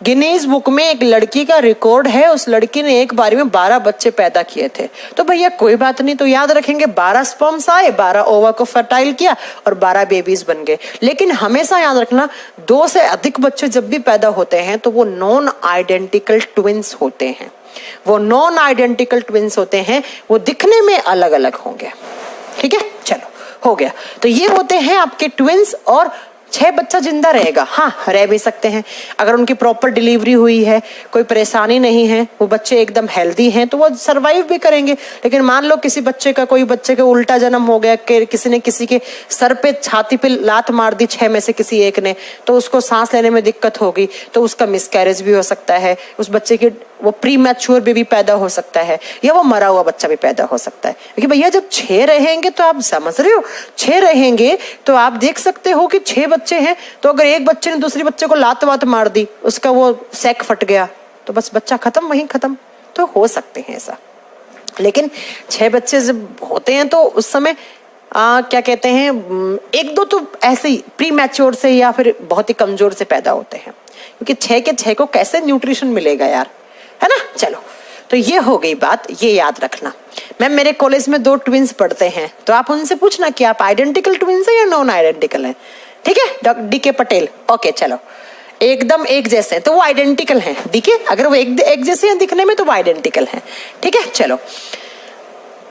गिनीज बुक में एक लड़की का रिकॉर्ड है, उस लड़की ने एक बारी में 12 बच्चे पैदा किए थे। तो भैया कोई बात नहीं, तो याद रखेंगे 12 स्पर्म्स आए, 12 ओवा को फर्टाइल किया और 12 बेबीज बन गए। लेकिन हमेशा याद रखना 2 से अधिक बच्चे जब भी पैदा होते हैं तो वो नॉन आइडेंटिकल ट्विंस होते हैं। वो नॉन आइडेंटिकल ट्विंस होते हैं, वो दिखने में अलग अलग होंगे। ठीक है, चलो हो गया। तो ये होते हैं आपके ट्विंस, और 6 बच्चा जिंदा रहेगा, हाँ रह भी सकते हैं अगर उनकी प्रॉपर डिलीवरी हुई है, कोई परेशानी नहीं है, वो बच्चे एकदम हेल्दी हैं तो वो सरवाइव भी करेंगे। लेकिन मान लो किसी बच्चे का, कोई बच्चे का उल्टा जन्म हो गया, किसी ने किसी के सर पे छाती पे लात मार दी 6 में से किसी एक ने, तो उसको सांस लेने में दिक्कत होगी, तो उसका मिसकैरेज भी हो सकता है, उस बच्चे की वो प्री मैच्योर बेबी पैदा हो सकता है, या वो मरा हुआ बच्चा भी पैदा हो सकता है। क्योंकि भैया जब 6 रहेंगे तो आप समझ रहे हो, 6 रहेंगे तो आप देख सकते हो कि 6 बच्चे हैं, तो अगर एक बच्चे ने दूसरे बच्चे को लात वात मार दी, उसका वो सैक फट गया, तो बस बच्चा खत्म, वहीं खत्म। तो हो सकते हैं ऐसा। लेकिन 6 बच्चे जब होते हैं तो उस समय क्या कहते हैं, 1-2 तो ऐसे ही प्री मैच्योर से या फिर बहुत ही कमजोर से पैदा होते हैं, क्योंकि 6 के 6 को कैसे न्यूट्रिशन मिलेगा यार, है ना। चलो, तो ये हो गई बात, ये याद रखना। मैम मेरे कॉलेज में 2 ट्विंस पढ़ते हैं, तो आप उनसे पूछना कि आप आइडेंटिकल ट्विंस है या नॉन आइडेंटिकल है, ठीक है। DK पटेल, ओके चलो, एकदम एक जैसे हैं तो वो आइडेंटिकल हैं, ठीक है। अगर वो एक जैसे हैं दिखने में तो वो आइडेंटिकल हैं, ठीक है। चलो,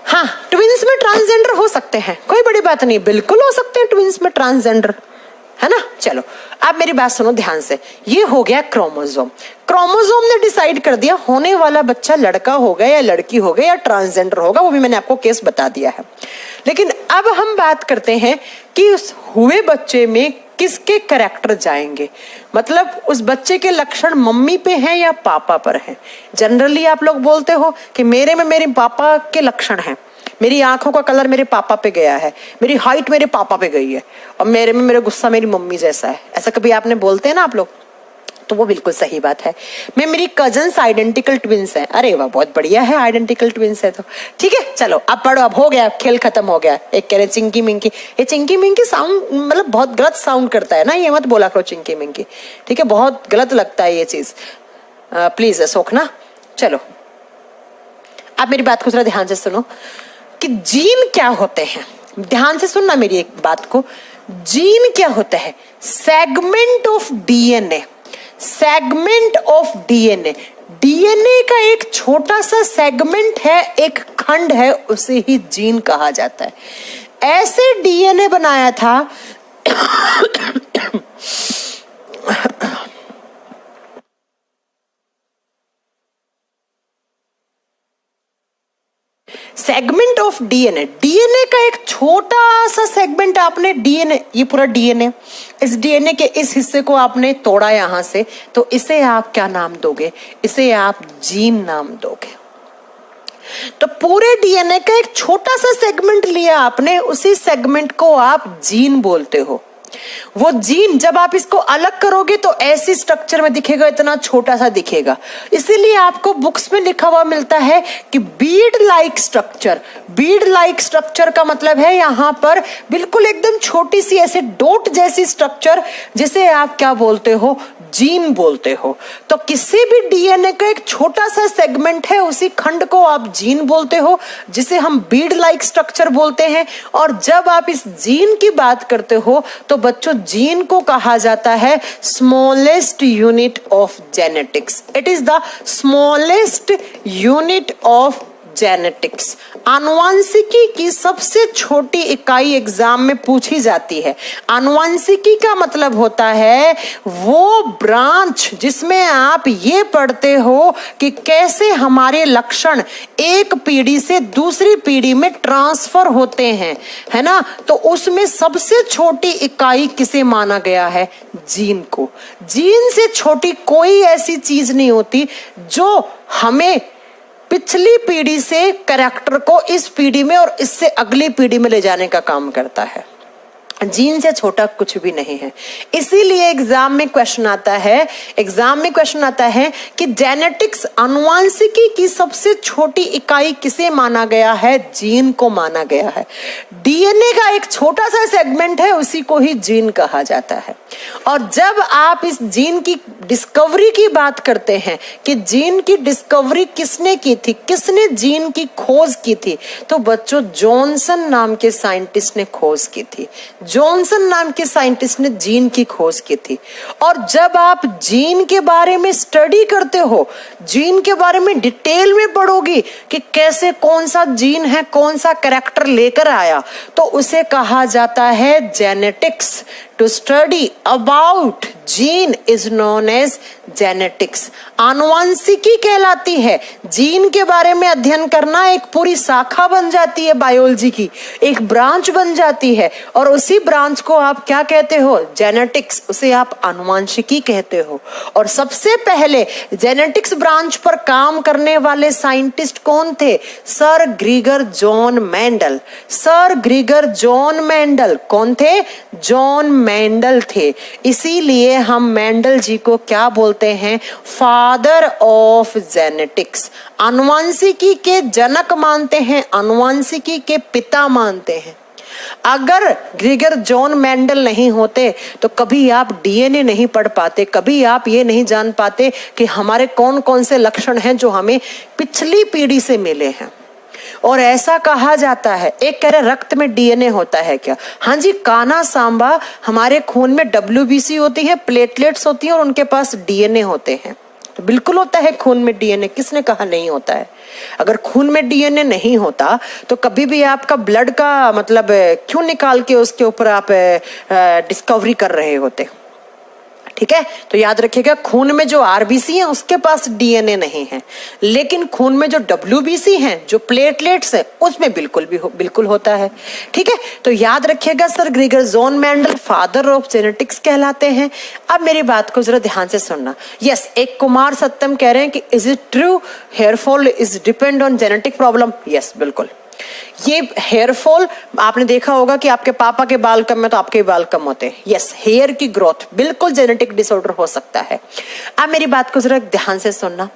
हाँ ट्विंस में ट्रांसजेंडर हो सकते हैं, कोई बड़ी बात नहीं, बिल्कुल हो सकते हैं ट्विंस में ट्रांसजेंडर, है ना। चलो अब मेरी बात सुनो ध्यान से, ये हो गया क्रोमोसोम। क्रोमोसोम ने डिसाइड कर दिया होने वाला बच्चा लड़का होगा या लड़की होगा या ट्रांसजेंडर होगा, वो भी मैंने आपको केस बता दिया है। लेकिन अब हम बात करते हैं कि उस हुए बच्चे में किसके कैरेक्टर जाएंगे, मतलब उस बच्चे के लक्षण मम्मी पे हैं या पापा पर हैं। जनरली आप लोग बोलते हो कि मेरे में मेरे पापा के लक्षण हैं, मेरी आंखों का कलर मेरे पापा पे गया है, मेरी हाइट मेरे पापा पे गई है, और मेरे में मेरा गुस्सा मेरी मम्मी जैसा है, ऐसा कभी आपने बोलते हैं ना आप लोग, तो वो बिल्कुल सही बात है। मैं मेरी कजन्स आइडेंटिकल ट्विंस हैं, अरे वाह बहुत बढ़िया है, आइडेंटिकल ट्विंस है तो ठीक है। चलो अब पढ़ो, अब हो गया, खेल खत्म हो गया। एक कह रहे चिंकी मिंकी, ये चिंकी मिंकी साउंड मतलब बहुत गलत साउंड करता है ना, ये मत बोला करो चिंकी मिंकी, ठीक है, बहुत गलत लगता है ये चीज, प्लीज सोखना। चलो आप मेरी बात को थोड़ा ध्यान से सुनो कि जीन क्या होते हैं, ध्यान से सुनना मेरी एक बात को। जीन क्या होता है, segment of DNA, segment of DNA, DNA का एक छोटा सा सेगमेंट है, एक खंड है, उसे ही जीन कहा जाता है। ऐसे डीएनए बनाया था सेगमेंट ऑफ डीएनए, डीएनए का एक छोटा सा सेगमेंट आपने, डीएनए ये पूरा डीएनए, इस डीएनए के इस हिस्से को आपने तोड़ा यहां से, तो इसे आप क्या नाम दोगे, इसे आप जीन नाम दोगे। तो पूरे डीएनए का एक छोटा सा सेगमेंट लिया आपने, उसी सेगमेंट को आप जीन बोलते हो। वो जीन जब आप इसको अलग करोगे तो ऐसी स्ट्रक्चर में दिखेगा, इतना छोटा सा दिखेगा, इसीलिए आपको बुक्स में लिखा हुआ मिलता है कि Beed like structure. Beed like structure का मतलब है यहां पर बिल्कुल एकदम छोटी सी ऐसे डॉट जैसी स्ट्रक्चर, जिसे आप क्या बोलते हो, जीन बोलते हो। तो किसी भी डीएनए का एक छोटा सा सेगमेंट है, उसी खंड को आप जीन बोलते हो, जिसे हम बीड लाइक स्ट्रक्चर बोलते हैं। और जब आप इस जीन की बात करते हो तो बच्चों जीन को कहा जाता है smallest unit of genetics, it is the smallest unit of genetics. आनुवंशिकी की सबसे छोटी इकाई एग्जाम में पूछी जाती है। आनुवंशिकी का मतलब होता है वो ब्रांच जिसमें आप ये पढ़ते हो कि कैसे हमारे लक्षण एक पीढ़ी से दूसरी पीढ़ी में ट्रांसफर होते हैं, है ना। तो उसमें सबसे छोटी इकाई किसे माना गया है, जीन को। जीन से छोटी कोई ऐसी चीज नहीं होती जो हमें पिछली पीढ़ी से कैरेक्टर को इस पीढ़ी में और इससे अगली पीढ़ी में ले जाने का काम करता है। जीन से छोटा कुछ भी नहीं है। इसीलिए एग्जाम में क्वेश्चन आता है कि जेनेटिक्स, आनुवंशिकी की सबसे छोटी इकाई किसे माना गया है, जीन को माना गया है। डीएनए का एक छोटा सा सेगमेंट है, उसी को ही जीन कहा जाता है। और जब आप इस जीन की डिस्कवरी की बात करते हैं कि जीन की डिस्कवरी किसने की थी, किसने जीन की खोज की थी, तो बच्चों जॉनसन नाम के साइंटिस्ट ने खोज की थी। जॉनसन नाम के साइंटिस्ट ने जीन की खोज की थी। और जब आप जीन के बारे में स्टडी करते हो, जीन के बारे में डिटेल में पढ़ोगी कि कैसे कौन सा जीन है कौन सा कैरेक्टर लेकर आया, तो उसे कहा जाता है genetics. To study about gene is known as genetics. आनुवंशिकी कहलाती है। जीन के बारे में अध्ययन करना एक पूरी शाखा बन जाती है बायोलॉजी की, एक ब्रांच बन जाती है, और उसी ब्रांच को आप क्या कहते हो? जेनेटिक्स। उसे आप आनुवंशिकी कहते हो। और सबसे पहले जेनेटिक्स ब्रांच पर काम करने वाले साइंटिस्ट कौन थे? Sir ग्रीगर John Mendel. Sir ग्रीगर John Mendel कौन थे? जॉन मेंडल थे। इसीलिए हम मेंडल जी को क्या बोलते हैं? Father of genetics. आनुवंशिकी के जनक मानते हैं, आनुवंशिकी के पिता मानते हैं। अगर ग्रीगर जॉन मेंडल नहीं होते तो कभी आप डीएनए नहीं पढ़ पाते, कभी आप ये नहीं जान पाते कि हमारे कौन कौन से लक्षण हैं जो हमें पिछली पीढ़ी से मिले हैं। और ऐसा कहा जाता है, एक कह रहे रक्त में डीएनए होता है क्या? हाँ जी, काना सांबा हमारे खून में डब्ल्यूबीसी होती है, प्लेटलेट्स होती हैं और उनके पास डीएनए होते हैं। तो बिल्कुल होता है खून में डीएनए, किसने कहा नहीं होता है? अगर खून में डीएनए नहीं होता तो कभी भी आपका ब्लड का मतलब क्यों निकाल के उसके ऊपर आप डिस्कवरी कर रहे होते? ठीक है, तो याद रखिएगा, खून में जो आरबीसी है उसके पास डीएनए नहीं है, लेकिन खून में जो डब्ल्यूबीसी हैं, जो प्लेटलेट्स है, उसमें बिल्कुल होता है। ठीक है, तो याद रखिएगा sir ग्रीगर John Mendel father of genetics कहलाते हैं। अब मेरी बात को जरा ध्यान से सुनना। यस, एक कुमार सत्यम कह रहे हैं कि is it true hair fall is depend on genetic problem? Yes, बिल्कुल। ये हेयर फॉल आपने देखा होगा कि आपके पापा के बाल कम है तो आपके बाल कम होते हैं। यस, हेयर की ग्रोथ बिल्कुल जेनेटिक डिसऑर्डर हो सकता है। अब मेरी बात को जरा ध्यान से सुनना।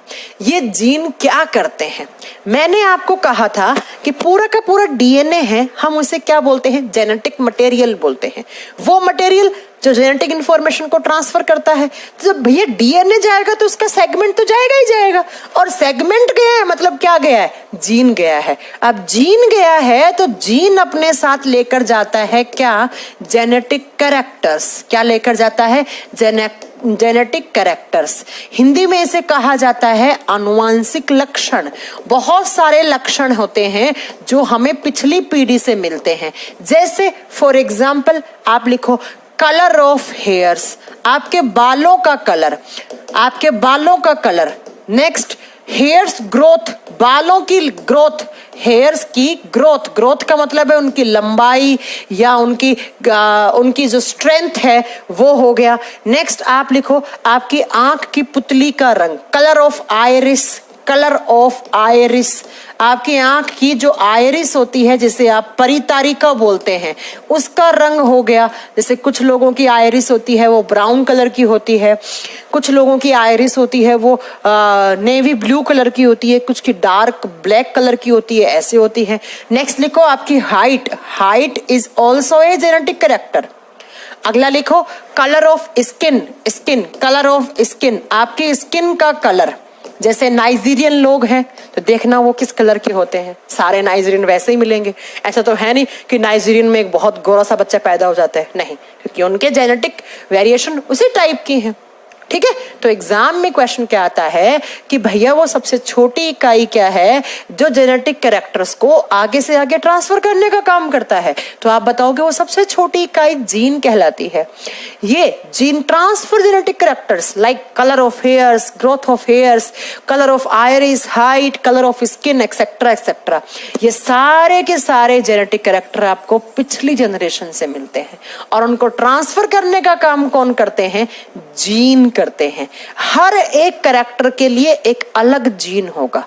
ये जीन क्या करते हैं? मैंने आपको कहा था कि पूरा का पूरा डीएनए है, हम उसे क्या बोलते हैं? जेनेटिक मटेरियल बोलते हैं। वो मटेरियल जो जेनेटिक इंफॉर्मेशन को ट्रांसफर करता है। तो जब भैया डीएनए जाएगा तो उसका सेगमेंट तो जाएगा ही जाएगा, और सेगमेंट गया है मतलब क्या गया है? जीन गया है। अब जीन गया है तो जीन अपने साथ लेकर जाता है क्या? Genetic characters. क्या लेकर जाता है? Genetic characters. हिंदी में इसे कहा जाता है आनुवंशिक लक्षण। बहुत सारे लक्षण होते हैं जो हमें पिछली पीढ़ी से मिलते हैं। जैसे फॉर एग्जाम्पल आप लिखो कलर ऑफ हेयर्स, आपके बालों का कलर, आपके बालों का कलर। नेक्स्ट हेयर्स ग्रोथ, बालों की ग्रोथ, हेयर्स की ग्रोथ। ग्रोथ का मतलब है उनकी लंबाई या उनकी जो स्ट्रेंथ है वो हो गया। नेक्स्ट आप लिखो आपकी आंख की पुतली का रंग, colour of iris. Colour of iris, आपकी आंख की जो आइरिस होती है जिसे आप परितारिका बोलते हैं, उसका रंग हो गया। जैसे कुछ लोगों की आइरिस होती है वो ब्राउन कलर की होती है, कुछ लोगों की आइरिस होती है वो नेवी ब्लू कलर की होती है, कुछ की डार्क ब्लैक कलर की होती है, ऐसे होती है। नेक्स्ट लिखो आपकी height. Height is also a genetic character. अगला लिखो colour of skin. Skin, colour of skin, आपकी स्किन का कलर। जैसे नाइजीरियन लोग हैं तो देखना वो किस कलर के होते हैं। सारे नाइजीरियन वैसे ही मिलेंगे? ऐसा तो है नहीं कि नाइजीरियन में एक बहुत गोरा सा बच्चा पैदा हो जाता है, नहीं, क्योंकि उनके जेनेटिक वेरिएशन उसी टाइप की हैं। ठीक है, तो एग्जाम में क्वेश्चन क्या आता है कि भैया वो सबसे छोटी इकाई क्या है जो जेनेटिक कैरेक्टर्स को आगे से आगे ट्रांसफर करने का काम करता है? तो आप बताओगे वो सबसे छोटी इकाई जीन कहलाती है। ये gene transfer genetic characters like colour of hairs, growth of hairs, colour of iris, height, colour of skin, etcetera etcetera, ये सारे के सारे जेनेटिक कैरेक्टर आपको पिछली जनरेशन से मिलते हैं, और उनको ट्रांसफर करने का काम कौन करते हैं? जीन करते हैं। हर एक कैरेक्टर के लिए एक अलग जीन होगा।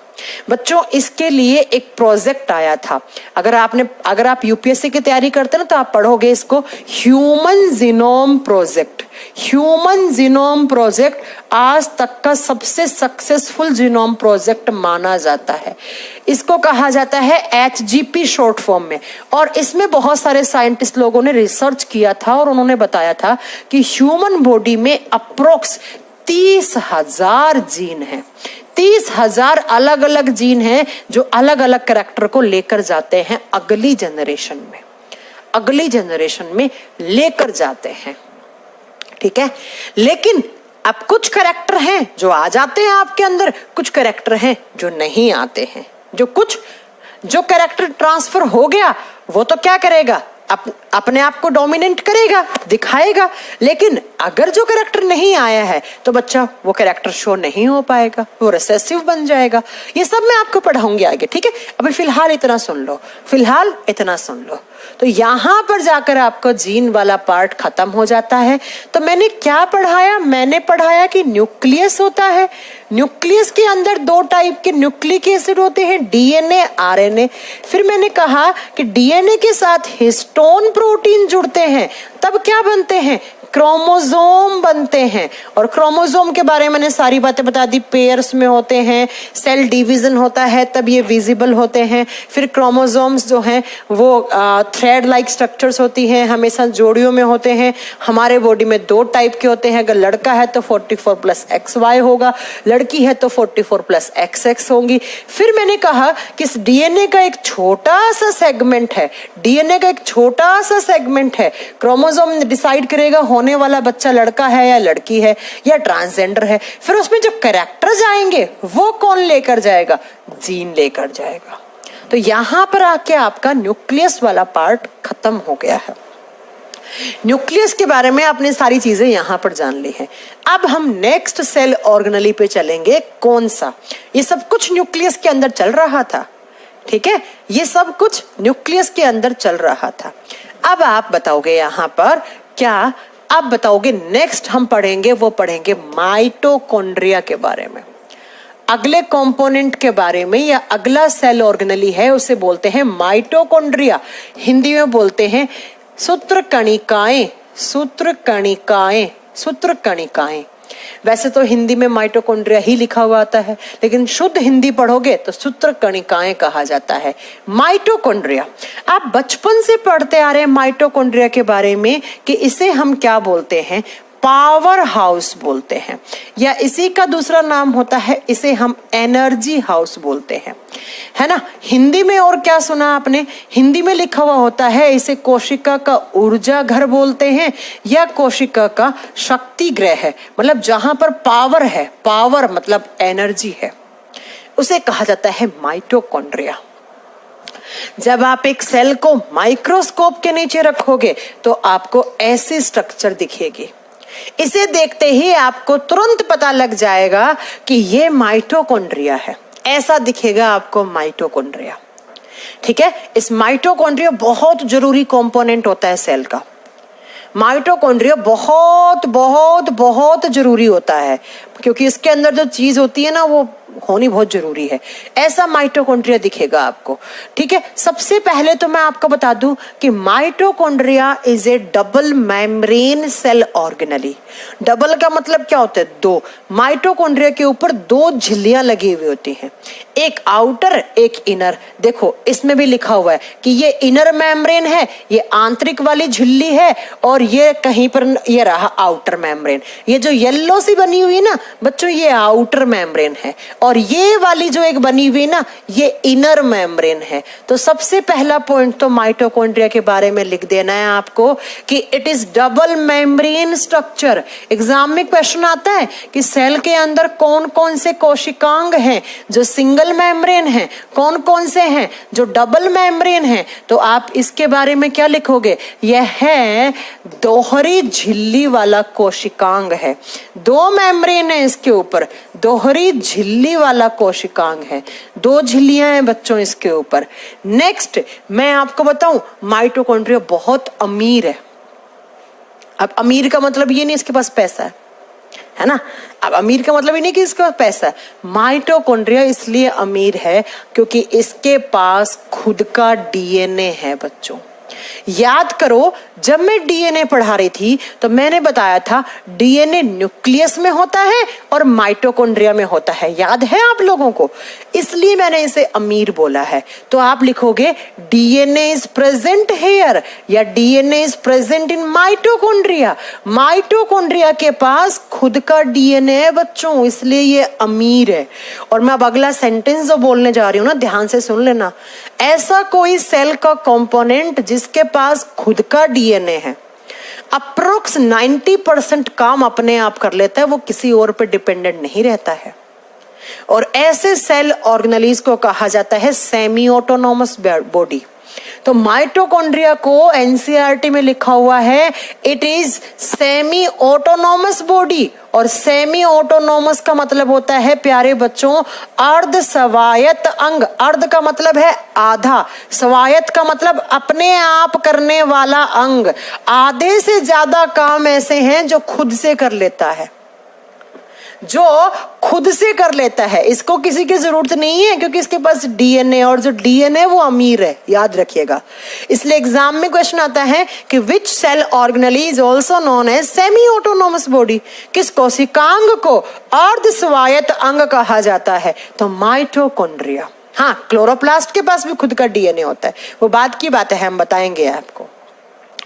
बच्चों इसके लिए एक प्रोजेक्ट आया था। अगर आप यूपीएससी की तैयारी करते हैं ना तो आप पढ़ोगे इसको, human genome project. Human genome project आज तक का सबसे सक्सेसफुल जीनोम प्रोजेक्ट माना जाता है। इसको कहा जाता है HGP शॉर्ट फॉर्म में, और इसमें बहुत सारे साइंटिस्ट लोगों ने रिसर्च किया था और उन्होंने बताया था कि ह्यूमन बॉडी में अप्रोक्स 30,000 जीन हैं। 30,000 अलग अलग जीन हैं जो अलग अलग कैरेक्टर को लेकर जाते हैं अगली जनरेशन में लेकर जाते हैं। ठीक है, लेकिन अब कुछ कैरेक्टर हैं जो आ जाते हैं आपके अंदर, कुछ कैरेक्टर हैं जो नहीं आते हैं। जो कैरेक्टर ट्रांसफर हो गया वो तो क्या करेगा? अपने आप को डोमिनेट करेगा, दिखाएगा। लेकिन अगर जो कैरेक्टर नहीं आया है तो बच्चा वो कैरेक्टर शो नहीं हो पाएगा, वो रिसेसिव बन जाएगा। ये सब मैं आपको पढ़ाऊंगी आगे, ठीक है। अभी फिलहाल इतना सुन लो, फिलहाल इतना सुन लो। तो यहां पर जाकर आपको जीन वाला पार्ट खत्म हो जाता है। तो मैंने क्या पढ़ाया? मैंने पढ़ाया कि न्यूक्लियस होता है। न्यूक्लियस के अंदर दो टाइप के न्यूक्लिक एसिड होते हैं, डीएनए, आरएनए। फिर मैंने कहा कि डीएनए के साथ हिस्टोन प्रोटीन जुड़ते हैं, तब क्या बनते हैं? क्रोमोसोम बनते हैं। और क्रोमोसोम के बारे में मैंने सारी बातें बता दी। पेयर्स में होते हैं, सेल डिवीजन होता है तब ये विजिबल होते हैं। फिर क्रोमोसोम्स जो हैं वो थ्रेड लाइक स्ट्रक्चर्स होती हैं, हमेशा जोड़ियों में होते हैं। हमारे बॉडी में दो टाइप के होते हैं, अगर लड़का है तो 44 + XY होगा, लड़की है तो 44 + XX होंगी। फिर मैंने कहा कि इस डीएनए का एक छोटा सा सेगमेंट है, डीएनए का एक छोटा सा सेगमेंट है। क्रोमोसोम डिसाइड करेगा होने वाला बच्चा लड़का है या लड़की है या ट्रांसजेंडर है। फिर उसमें जो कैरेक्टर्स आएंगे वो कौन लेकर जाएगा? जीन लेकर जाएगा। तो यहां पर आके आपका न्यूक्लियस वाला पार्ट खत्म हो गया है। न्यूक्लियस के बारे में आपने सारी चीजें यहां पर जान ली हैं। अब हम नेक्स्ट सेल ऑर्गेनेली पे चलेंगे। कौन सा? ये सब कुछ न्यूक्लियस के अंदर चल रहा था, ठीक है। ये सब कुछ न्यूक्लियस के अंदर चल रहा था। अब आप बताओगे यहां पर क्या? अब बताओगे नेक्स्ट हम पढ़ेंगे, वो पढ़ेंगे माइटोकॉन्ड्रिया के बारे में। अगले कंपोनेंट के बारे में, या अगला सेल ऑर्गेनेली है उसे बोलते हैं माइटोकॉन्ड्रिया। हिंदी में बोलते हैं सूत्रकणिकाएं, सूत्रकणिकाएं, सूत्रकणिकाएं। वैसे तो हिंदी में माइटोकॉन्ड्रिया ही लिखा हुआ आता है, लेकिन शुद्ध हिंदी पढ़ोगे तो सूत्रकणिकाएं कहा जाता है। माइटोकॉन्ड्रिया आप बचपन से पढ़ते आ रहे हैं माइटोकॉन्ड्रिया के बारे में कि इसे हम क्या बोलते हैं? पावर हाउस बोलते हैं, या इसी का दूसरा नाम होता है, इसे हम एनर्जी हाउस बोलते हैं, है ना। हिंदी में और क्या सुना आपने? हिंदी में लिखा हुआ होता है इसे कोशिका का ऊर्जा घर बोलते हैं, या कोशिका का शक्ति गृह है। मतलब जहां पर पावर है, पावर मतलब एनर्जी है, उसे कहा जाता है माइटोकॉन्ड्रिया। जब आप एक सेल को माइक्रोस्कोप के नीचे रखोगे तो आपको ऐसी स्ट्रक्चर दिखेगी। इसे देखते ही आपको तुरंत पता लग जाएगा कि ये माइटोकॉन्ड्रिया है। ऐसा दिखेगा आपको माइटोकॉन्ड्रिया, ठीक है। इस माइटोकॉन्ड्रिया बहुत जरूरी कंपोनेंट होता है सेल का। माइटोकॉन्ड्रिया बहुत बहुत बहुत जरूरी होता है, क्योंकि इसके अंदर जो चीज होती है ना वो होनी बहुत जरूरी है। ऐसा माइटोकॉन्ड्रिया दिखेगा आपको, ठीक है। सबसे पहले तो मैं आपको बता दूं कि mitochondria is a double membrane cell organelle. Double का मतलब क्या होता है? दो। माइटोकॉन्ड्रिया के ऊपर दो झिल्लियां लगी हुई होती हैं, एक आउटर एक इनर। देखो इसमें भी लिखा हुआ है कि ये इनर मेम्ब्रेन है, ये आंतरिक वाली झिल्ली है, और ये कहीं पर ये रहा आउटर मेम्ब्रेन। ये जो येलो सी बनी हुई है ना बच्चों, ये आउटर मेम्ब्रेन है, और ये वाली जो एक बनी हुई ना ये इनर मेम्ब्रेन है। तो सबसे पहला पॉइंट तो माइटोकॉन्ड्रिया के बारे में लिख देना है आपको कि it is double membrane structure. Exam में क्वेश्चन आता है कि सेल के अंदर कौन कौन से कोशिकांग हैं जो सिंगल मेम्ब्रेन हैं, कौन कौन से हैं जो डबल मेम्ब्रेन हैं। तो आप इसके बारे में क्या लिखोगे? यह है दोहरी झिल्ली वाला कोशिकांग है। दो मेम्ब्रेन है इसके ऊपर, दोहरी झिल्ली वाला कोशिकांग है, दो झिल्लियां हैं बच्चों इसके ऊपर। नेक्स्ट मैं आपको बताऊं, माइटोकॉन्ड्रिया बहुत अमीर है। अब अमीर का मतलब ये नहीं इसके पास पैसा है ना। अब अमीर का मतलब ये नहीं कि इसके पास पैसा है। माइटोकॉन्ड्रिया इसलिए अमीर है क्योंकि इसके पास खुद का डीएनए है बच्चों। याद करो जब मैं डीएनए पढ़ा रही थी तो मैंने बताया था डीएनए न्यूक्लियस में होता है और माइटोकॉन्ड्रिया में होता है। याद है आप लोगों को? इसलिए मैंने इसे अमीर बोला है। तो आप लिखोगे डीएनए इज प्रेजेंट हेयर या DNA is present in mitochondria. Mitochondria के पास खुद का डीएनए है बच्चों, इसलिए ये अमीर है। और मैं अब अगला सेंटेंस जो बोलने जा रही हूं ना ध्यान से सुन लेना। ऐसा कोई सेल का कंपोनेंट जिसके पास खुद का डीएनए है अप्रोक्स 90% काम अपने आप कर लेता है, वो किसी और पे डिपेंडेंट नहीं रहता है। और ऐसे सेल ऑर्गेनेलीज को कहा जाता है सेमी ऑटोनोमस बॉडी। तो माइटोकॉन्ड्रिया को एनसीईआरटी में लिखा हुआ है it is semi autonomous body, और सेमी ऑटोनॉमस का मतलब होता है प्यारे बच्चों अर्ध स्वायत्त अंग। अर्ध का मतलब है आधा, स्वायत्त का मतलब अपने आप करने वाला अंग। आधे से ज्यादा काम ऐसे हैं जो खुद से कर लेता है, जो खुद से कर लेता है। इसको किसी की जरूरत नहीं है क्योंकि इसके पास डीएनए, और जो डीएनए वो अमीर है, याद रखिएगा। इसलिए एग्जाम में क्वेश्चन आता है कि which cell organelle is also known as semi autonomous body. किस कोशिकांग को अर्ध स्वायत्त अंग कहा जाता है? तो माइटोकॉन्ड्रिया। हाँ, क्लोरोप्लास्ट के पास भी खुद का डीएनए होता है, वो बाद की बात है, हम बताएंगे आपको।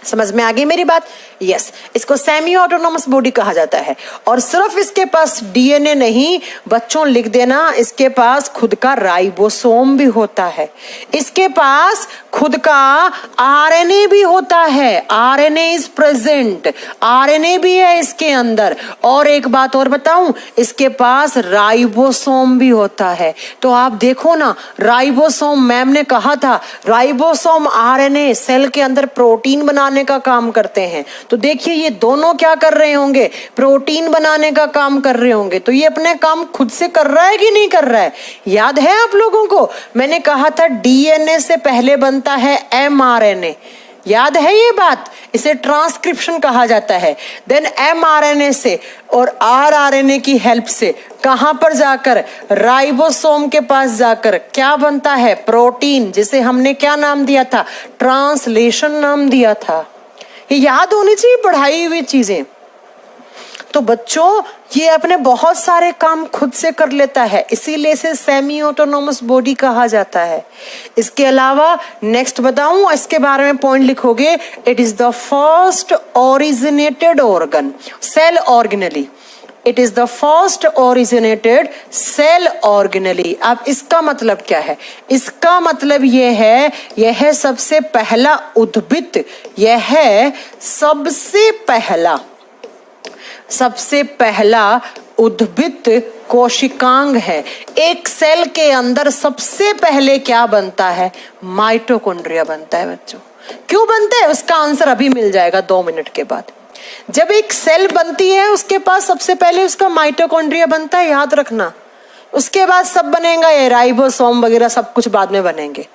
समझ में आ गई मेरी बात? यस, इसको सेमी ऑटोनॉमस बॉडी कहा जाता है। और सिर्फ इसके पास डीएनए नहीं, बच्चों लिख देना, इसके पास खुद का राइबोसोम भी होता है, इसके पास खुद का आरएनए भी होता है। आरएनए इज प्रेजेंट, आरएनए भी है इसके अंदर। और एक बात और बताऊं, इसके पास राइबोसोम भी होता है। तो आप देखो ना, राइबोसोम, मैम ने कहा था राइबोसोम आरएनए सेल के अंदर प्रोटीन बनाने का काम करते हैं। तो देखिए ये दोनों क्या कर रहे होंगे? प्रोटीन बनाने का काम कर रहे होंगे। तो ये अपने काम खुद से कर रहा है कि नहीं कर रहा है? याद है आप लोगों को, मैंने कहा था डीएनए से पहले बनता है एमआरएनए। याद है ये बात? इसे ट्रांसक्रिप्शन कहा जाता है। देन एमआरएनए से और आरआरएनए की हेल्प से कहां पर जाकर? राइबोसोम के पास जाकर क्या बनता है? प्रोटीन, जिसे हमने क्या नाम दिया था? ट्रांसलेशन नाम दिया था। ये याद होनी चाहिए पढ़ाई हुई चीजें। तो बच्चों ये अपने बहुत सारे काम खुद से कर लेता है, इसीलिए इसे सेमी ऑटोनॉमस बॉडी कहा जाता है। इसके अलावा नेक्स्ट बताऊं, इसके बारे में पॉइंट लिखोगे, it is the first originated organ cell organelle. It is the first originated cell organelle. अब इसका मतलब क्या है? इसका मतलब यह है, यह है सबसे पहला उद्भिद, यह है सबसे पहला उद्भिद कोशिकांग है। एक सेल के अंदर सबसे पहले क्या बनता है? माइटोकॉन्ड्रिया बनता है बच्चों। क्यों बनता है? उसका आंसर अभी मिल जाएगा 2 मिनट के बाद। जब एक सेल बनती है उसके पास सबसे पहले उसका माइटोकॉन्ड्रिया बनता है, याद रखना। उसके बाद सब बनेगा, ये राइबोसोम वगैरह सब कुछ बाद में बनेंगे।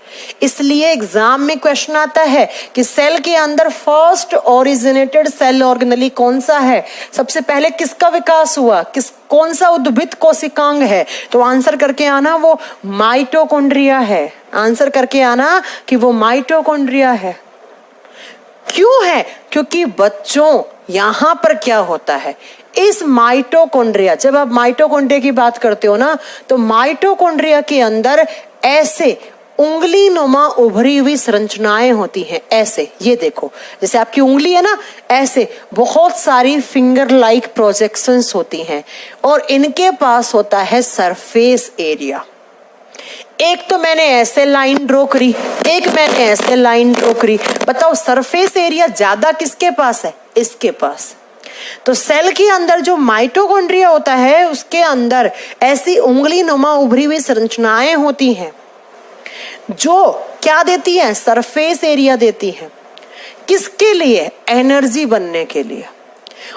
इसलिए एग्जाम में क्वेश्चन आता है कि सेल के अंदर फर्स्ट ओरिजिनेटेड सेल ऑर्गेनेली कौन सा है? सबसे पहले किसका विकास हुआ? कौन सा उद्भिद कोशिकांग है? तो आंसर करके आना वो माइटोकॉन्ड्रिया है। आंसर करके आना कि वो माइटोकॉन्ड्रिया है। क्यों है? क्योंकि बच्चों यहां पर क्या होता है, इस माइटोकॉन्ड्रिया, जब आप माइटोकॉन्ड्रिया की बात करते हो ना, तो माइटोकॉन्ड्रिया के अंदर ऐसे उंगली नुमा उभरी हुई संरचनाएं होती हैं। ऐसे, ये देखो, जैसे आपकी उंगली है ना, ऐसे बहुत सारी फिंगर लाइक प्रोजेक्शंस होती हैं, और इनके पास होता है सरफेस एरिया। एक तो मैंने ऐसे लाइन ड्रॉ करी, एक मैंने ऐसे लाइन ड्रॉ करी। बताओ सरफेस एरिया ज्यादा किसके पास है? इसके पास। तो सेल के अंदर जो माइटोकॉन्ड्रिया होता है उसके अंदर ऐसी उंगली नुमा उभरी हुई संरचनाएं होती हैं जो क्या देती हैं? सरफेस एरिया देती हैं। किसके लिए? एनर्जी बनने के लिए।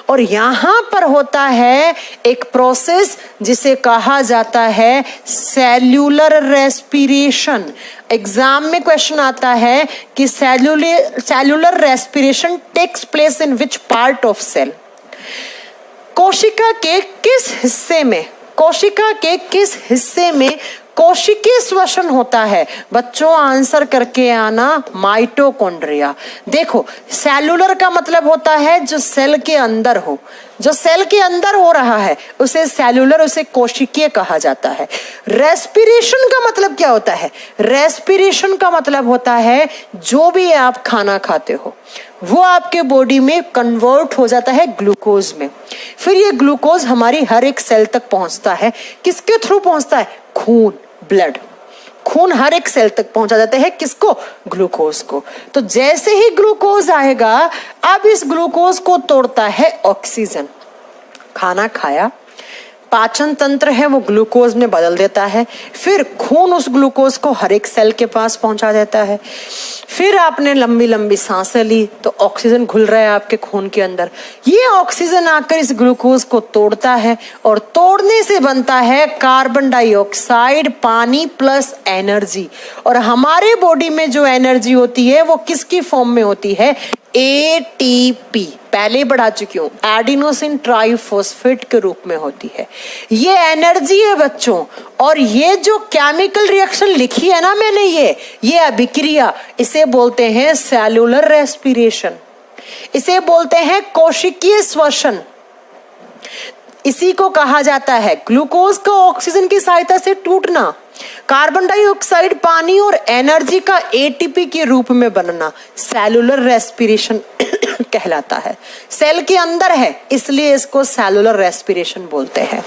और यहां पर होता है एक प्रोसेस जिसे कहा जाता है सेल्यूलर रेस्पिरेशन। एग्जाम में क्वेश्चन आता है कि cellular respiration takes place in which part of cell? कोशिका के किस हिस्से में कोशिकीय श्वसन होता है? बच्चों आंसर करके आना माइटोकॉन्ड्रिया। देखो सेल्यूलर का मतलब होता है जो सेल के अंदर हो, जो सेल के अंदर हो रहा है उसे सेल्यूलर, उसे कोशिकीय कहा जाता है। रेस्पिरेशन का मतलब क्या होता है? रेस्पिरेशन का मतलब होता है जो भी आप खाना खाते हो वो आपके बॉडी में कन्वर्ट हो जाता है ग्लूकोज में। फिर ये ग्लूकोज हमारी हर एक सेल तक पहुंचता है। किसके थ्रू पहुंचता है? खून, ब्लड। खून हर एक सेल तक पहुंचा जाता है। किसको? ग्लूकोज को। तो जैसे ही ग्लूकोज आएगा, अब इस ग्लूकोज को तोड़ता है ऑक्सीजन। खाना खाया, पाचन तंत्र है वो ग्लूकोज में बदल देता है, फिर खून उस ग्लूकोज को हर एक सेल के पास पहुंचा देता है। फिर आपने लंबी लंबी सांसें ली तो ऑक्सीजन घुल रहा है आपके खून के अंदर, ये ऑक्सीजन आकर इस ग्लूकोज को तोड़ता है और तोड़ने से बनता है कार्बन डाइऑक्साइड, पानी प्लस एनर्जी। और हमारे बॉडी में जो एनर्जी होती है वो किसकी फॉर्म में होती है? एटीपी, पहले बढ़ा चुकी हूं, एडिनोसिन ट्राइफॉस्फेट के रूप में होती है। ये एनर्जी है बच्चों। और ये जो केमिकल रिएक्शन लिखी है ना मैंने, ये अभिक्रिया, इसे बोलते हैं सेलुलर रेस्पिरेशन, इसे बोलते हैं कोशिकीय श्वसन। इसी को कहा जाता है ग्लूकोज का ऑक्सीजन की सहायता से टूटना, कार्बन डाइऑक्साइड, पानी और एनर्जी का एटीपी के रूप में बनना सेलुलर रेस्पिरेशन कहलाता है। सेल के अंदर है इसलिए इसको सेलुलर रेस्पिरेशन बोलते हैं।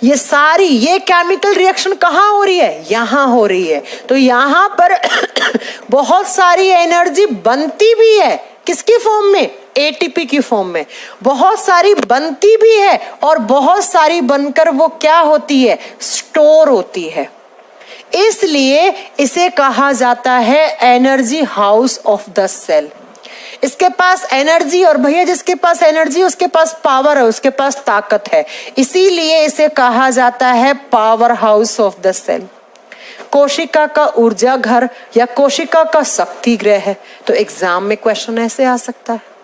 ये केमिकल रिएक्शन कहाँ हो रही है? यहाँ हो रही है। तो यहाँ पर बहुत सारी एनर्जी बनती भी है, किसकी फॉर्म में? एटीपी की फॉर्म में। बहुत सारी बनती भी है और बहुत सारी बनकर वो क्या होती है? स्टोर होती है। इसलिए इसे कहा जाता है energy house of the cell. इसके पास एनर्जी, और भैया जिसके पास एनर्जी उसके पास पावर है, उसके पास ताकत है, इसीलिए इसे कहा जाता है power house of the cell. कोशिका का ऊर्जा घर या कोशिका का शक्ति गृह है। तो एग्जाम में क्वेश्चन ऐसे आ सकता है।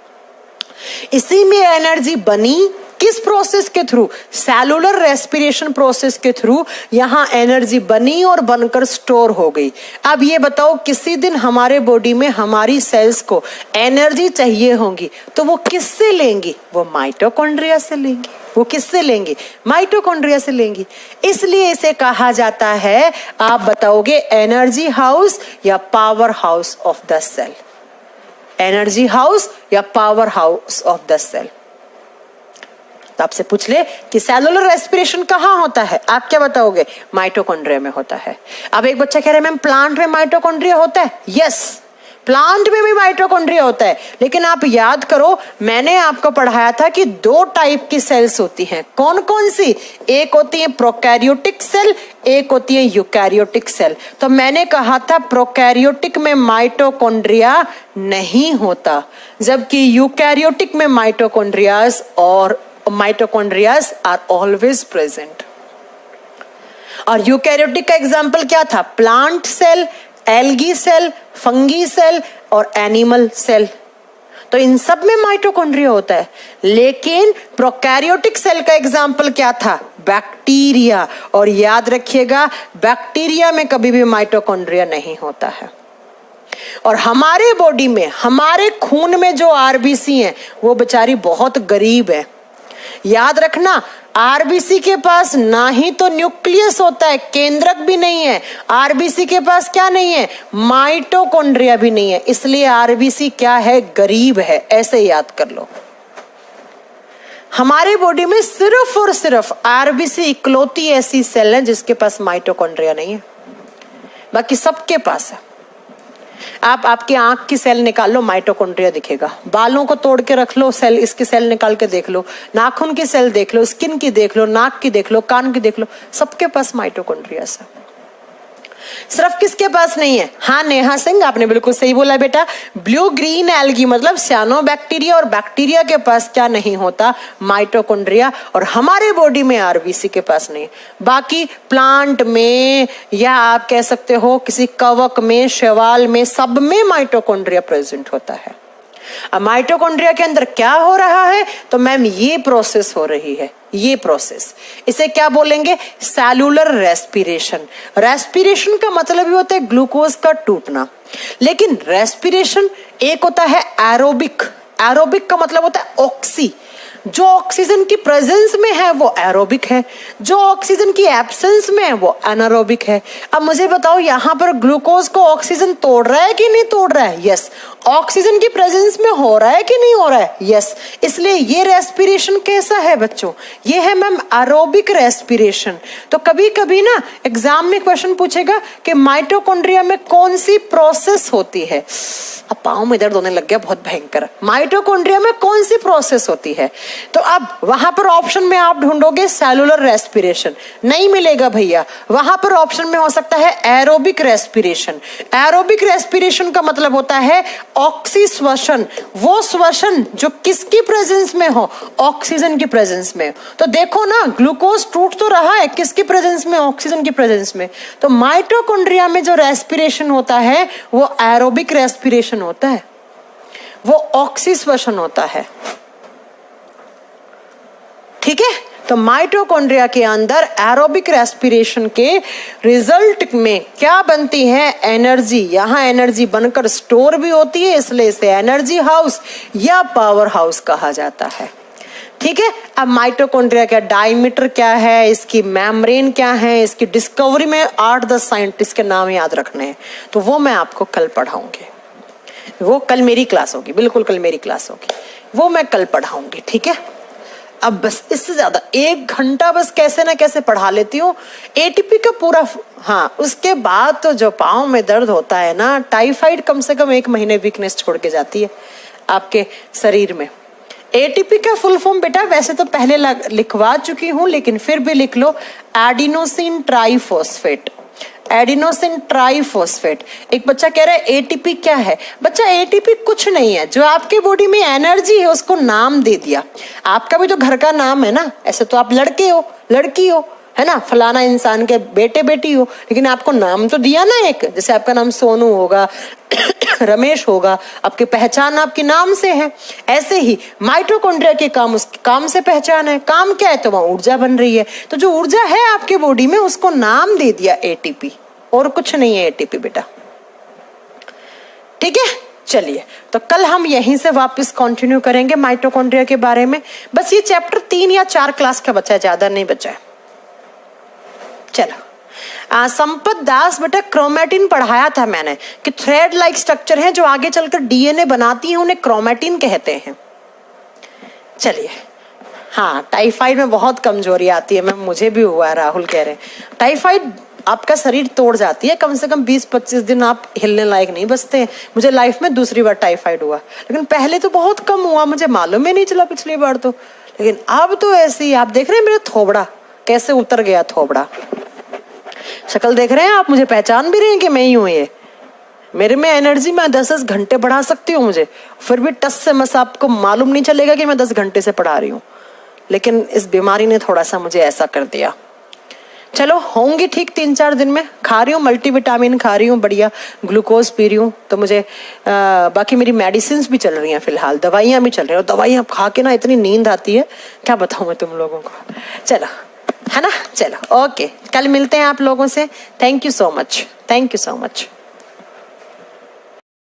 इसी में एनर्जी बनी किस प्रोसेस के थ्रू? सेलुलर रेस्पिरेशन प्रोसेस के थ्रू यहां एनर्जी बनी और बनकर स्टोर हो गई। अब ये बताओ, किसी दिन हमारे बॉडी में हमारी सेल्स को एनर्जी चाहिए होगी तो वो किससे लेंगी? वो माइटोकॉन्ड्रिया से लेंगी। वो किससे लेंगी? माइटोकॉन्ड्रिया से लेंगी। इसलिए इसे कहा जाता है, आप बताओगे, एनर्जी हाउस या power house of the cell. Energy house या power house of the cell. तो आपसे पूछ ले कि सेलुलर रेस्पिरेशन कहाँ होता है, आप क्या बताओगे? माइटोकॉन्ड्रिया में होता है। अब एक बच्चा कह रहा है मैम प्लांट में माइटोकॉन्ड्रिया होता है? यस, प्लांट में भी माइटोकॉन्ड्रिया होता है। लेकिन आप याद करो, मैंने आपको पढ़ाया था कि 2 टाइप की सेल्स होती हैं। कौन कौन सी? एक होती है प्रोकैरियोटिक सेल, एक होती है यूकैरियोटिक सेल। तो मैंने कहा था प्रोकैरियोटिक में माइटोकॉन्ड्रिया नहीं होता, जबकि यूकैरियोटिक में माइटोकॉन्ड्रियाज आर ऑलवेज प्रेजेंट। और यूकैरियोटिक का एग्जाम्पल क्या था? Plant cell, algae cell, fungi cell और एनिमल सेल। तो इन सब में माइटोकॉन्ड्रिया होता है। लेकिन प्रोकैरियोटिक सेल का एग्जाम्पल क्या था? बैक्टीरिया। और याद रखिएगा, बैक्टीरिया में कभी भी माइटोकॉन्ड्रिया नहीं होता है। और हमारे बॉडी में, हमारे खून में जो आरबीसी है वो बेचारी बहुत गरीब है। याद रखना, आरबीसी के पास ना ही तो न्यूक्लियस होता है, केंद्रक भी नहीं है। आरबीसी के पास क्या नहीं है? माइटोकॉन्ड्रिया भी नहीं है। इसलिए आरबीसी क्या है? गरीब है। ऐसे याद कर लो। हमारे बॉडी में सिर्फ और सिर्फ आरबीसी इकलौती ऐसी सेल है जिसके पास माइटोकॉन्ड्रिया नहीं है, बाकी सबके पास है। आप आपकी आंख की सेल निकाल लो, माइटोकॉन्ड्रिया दिखेगा। बालों को तोड़ के रख लो, सेल, इसकी सेल निकाल के देख लो। नाखून की सेल देख लो, स्किन की देख लो, नाक की देख लो, कान की देख लो, सबके पास माइटोकॉन्ड्रिया है। सिर्फ किसके पास नहीं है? हाँ नेहा सिंह, आपने बिल्कुल सही बोला बेटा। ब्लू ग्रीन एल्गी मतलब सियानोबैक्टीरिया और बैक्टीरिया के पास क्या नहीं होता? माइटोकॉन्ड्रिया। और हमारे बॉडी में आरबीसी के पास नहीं। बाकी प्लांट में या आप कह सकते हो किसी कवक में, शैवाल में, सब में माइटोकॉन्ड्रिया प्रेजेंट होता है। अब माइटोकॉन्ड्रिया के अंदर क्या हो रहा है? तो मैम ये प्रोसेस हो रही है, ये प्रोसेस, इसे क्या बोलेंगे? Cellular respiration. रेस्पिरेशन का मतलब ही होता है ग्लूकोज का टूटना। लेकिन रेस्पिरेशन एक होता है एरोबिक। एरोबिक का मतलब होता है ऑक्सी। जो ऑक्सीजन की प्रेजेंस में है वो एरोबिक है, जो ऑक्सीजन की एब्सेंस में है वो एनारोबिक है। अब मुझे बताओ, यहाँ पर ग्लूकोज को ऑक्सीजन तोड़ रहा है कि नहीं तोड़ रहा है? यस। ऑक्सीजन की प्रेजेंस में हो रहा है कि नहीं हो रहा है? यस। इसलिए ये रेस्पिरेशन कैसा है बच्चों? ये है मैम एरोबिक रेस्पिरेशन। तो कभी कभी ना एग्जाम में क्वेश्चन पूछेगा कि माइटोकॉन्ड्रिया में कौन सी प्रोसेस होती है। अब पाँव में दर्द होने लग गया बहुत भयंकर। माइटोकॉन्ड्रिया में कौन सी प्रोसेस होती है? तो अब वहां पर ऑप्शन में आप ढूंढोगे सेलुलर रेस्पिरेशन, नहीं मिलेगा भैया। वहां पर ऑप्शन में हो सकता है एरोबिक रेस्पिरेशन। एरोबिक रेस्पिरेशन का मतलब होता है ऑक्सी श्वसन, वो श्वसन जो किसकी प्रेजेंस में हो, ऑक्सीजन की प्रेजेंस में। तो देखो ना, ग्लूकोज टूट तो रहा है किसकी प्रेजेंस में, ऑक्सीजन की प्रेजेंस में। तो माइटोकॉन्ड्रिया में जो रेस्पिरेशन होता है वो एरोबिक रेस्पिरेशन होता है, वो ऑक्सी श्वसन होता है। ठीक है, तो माइटोकॉन्ड्रिया के अंदर एरोबिक रेस्पिरेशन के रिजल्ट में क्या बनती है, एनर्जी। यहां एनर्जी बनकर स्टोर भी होती है, इसलिए इसे एनर्जी हाउस या पावर हाउस कहा जाता है। ठीक है, अब माइटोकॉन्ड्रिया का डायमीटर क्या है, इसकी मेम्ब्रेन क्या है, इसकी डिस्कवरी में 8-10 साइंटिस्ट के नाम याद रखने हैं, तो वो मैं आपको कल पढ़ाऊंगी। वो कल मेरी क्लास होगी, बिल्कुल कल मेरी क्लास होगी, वो मैं कल पढ़ाऊंगी। ठीक है, अब बस इससे ज्यादा 1 घंटा बस कैसे ना कैसे पढ़ा लेती हूँ एटीपी का पूरा। हाँ, उसके बाद तो जो पाँव में दर्द होता है ना, टाइफाइड कम से कम 1 महीने वीकनेस छोड़ के जाती है आपके शरीर में। एटीपी का फुल फॉर्म बेटा वैसे तो पहले लिखवा चुकी हूं, लेकिन फिर भी लिख लो, एडिनोसिन ट्राइफॉस्फेट। Adenosine triphosphate. एक बच्चा कह रहा है एटीपी क्या है? बच्चा एटीपी कुछ नहीं है, जो आपके बॉडी में एनर्जी है उसको नाम दे दिया। आपका भी तो घर का नाम है ना, ऐसे तो आप लड़के हो, लड़की हो, है ना, फलाना इंसान के बेटे बेटी हो, लेकिन आपको नाम तो दिया ना एक। जैसे आपका नाम सोनू होगा, रमेश होगा, आपकी पहचान आपके नाम से है। ऐसे ही माइटोकॉन्ड्रिया के काम उसके काम से पहचान है। काम क्या है? तो वहां ऊर्जा बन रही है। तो जो ऊर्जा है आपके बॉडी में उसको नाम दे दिया एटीपी, और कुछ नहीं है एटीपी बेटा। ठीक है, चलिए तो कल हम यहीं से वापस कंटिन्यू करेंगे माइटोकॉन्ड्रिया के बारे में। बस ये चैप्टर 3 या 4 क्लास का बचा है, ज्यादा नहीं बचा है। चलो, संपत दास बेटा क्रोमेटिन पढ़ाया था मैंने कि थ्रेड लाइक स्ट्रक्चर है जो आगे चलकर डीएनए बनाती है, उन्हें क्रोमेटिन कहते हैं। चलिए, हाँ, टाइफाइड में बहुत कमजोरी आती है, मैम मुझे भी हुआ है, राहुल कह रहे हैं। टाइफाइड आपका शरीर तोड़ जाती है, कम से कम 20-25 दिन आप हिलने लायक नहीं बचते। मुझे लाइफ में दूसरी बार टाइफाइड हुआ, लेकिन पहले तो बहुत कम हुआ, मुझे मालूम ही नहीं चला पिछली बार तो। लेकिन अब तो ऐसे ही, आप देख रहे हैं मेरा थोबड़ा कैसे उतर गया, थोबड़ा शक्ल देख रहे हैं आप, मुझे पहचान भी रहे हैं कि मैं ही हूं। ये मेरे में एनर्जी, मैं 10 घंटे पढ़ा सकती हूँ मुझे, फिर भी टस से मस आपको मालूम नहीं चलेगा कि मैं 10 घंटे से पढ़ा रही हूँ। लेकिन इस बीमारी ने थोड़ा सा मुझे ऐसा कर दिया। चलो, होंगी ठीक 3-4 दिन में। खा रही हूँ मल्टीविटामिन, खा रही हूँ बढ़िया, ग्लूकोज पी रही हूँ, तो मुझे बाकी मेरी मेडिसिन भी चल रही हैं फिलहाल, दवाइयाँ भी चल रही हैं। और दवाइयाँ खा के ना इतनी नींद आती है, क्या बताऊँ मैं तुम लोगों को। चलो, है ना, चलो ओके, कल मिलते हैं आप लोगों से। Thank you so much, thank you so much.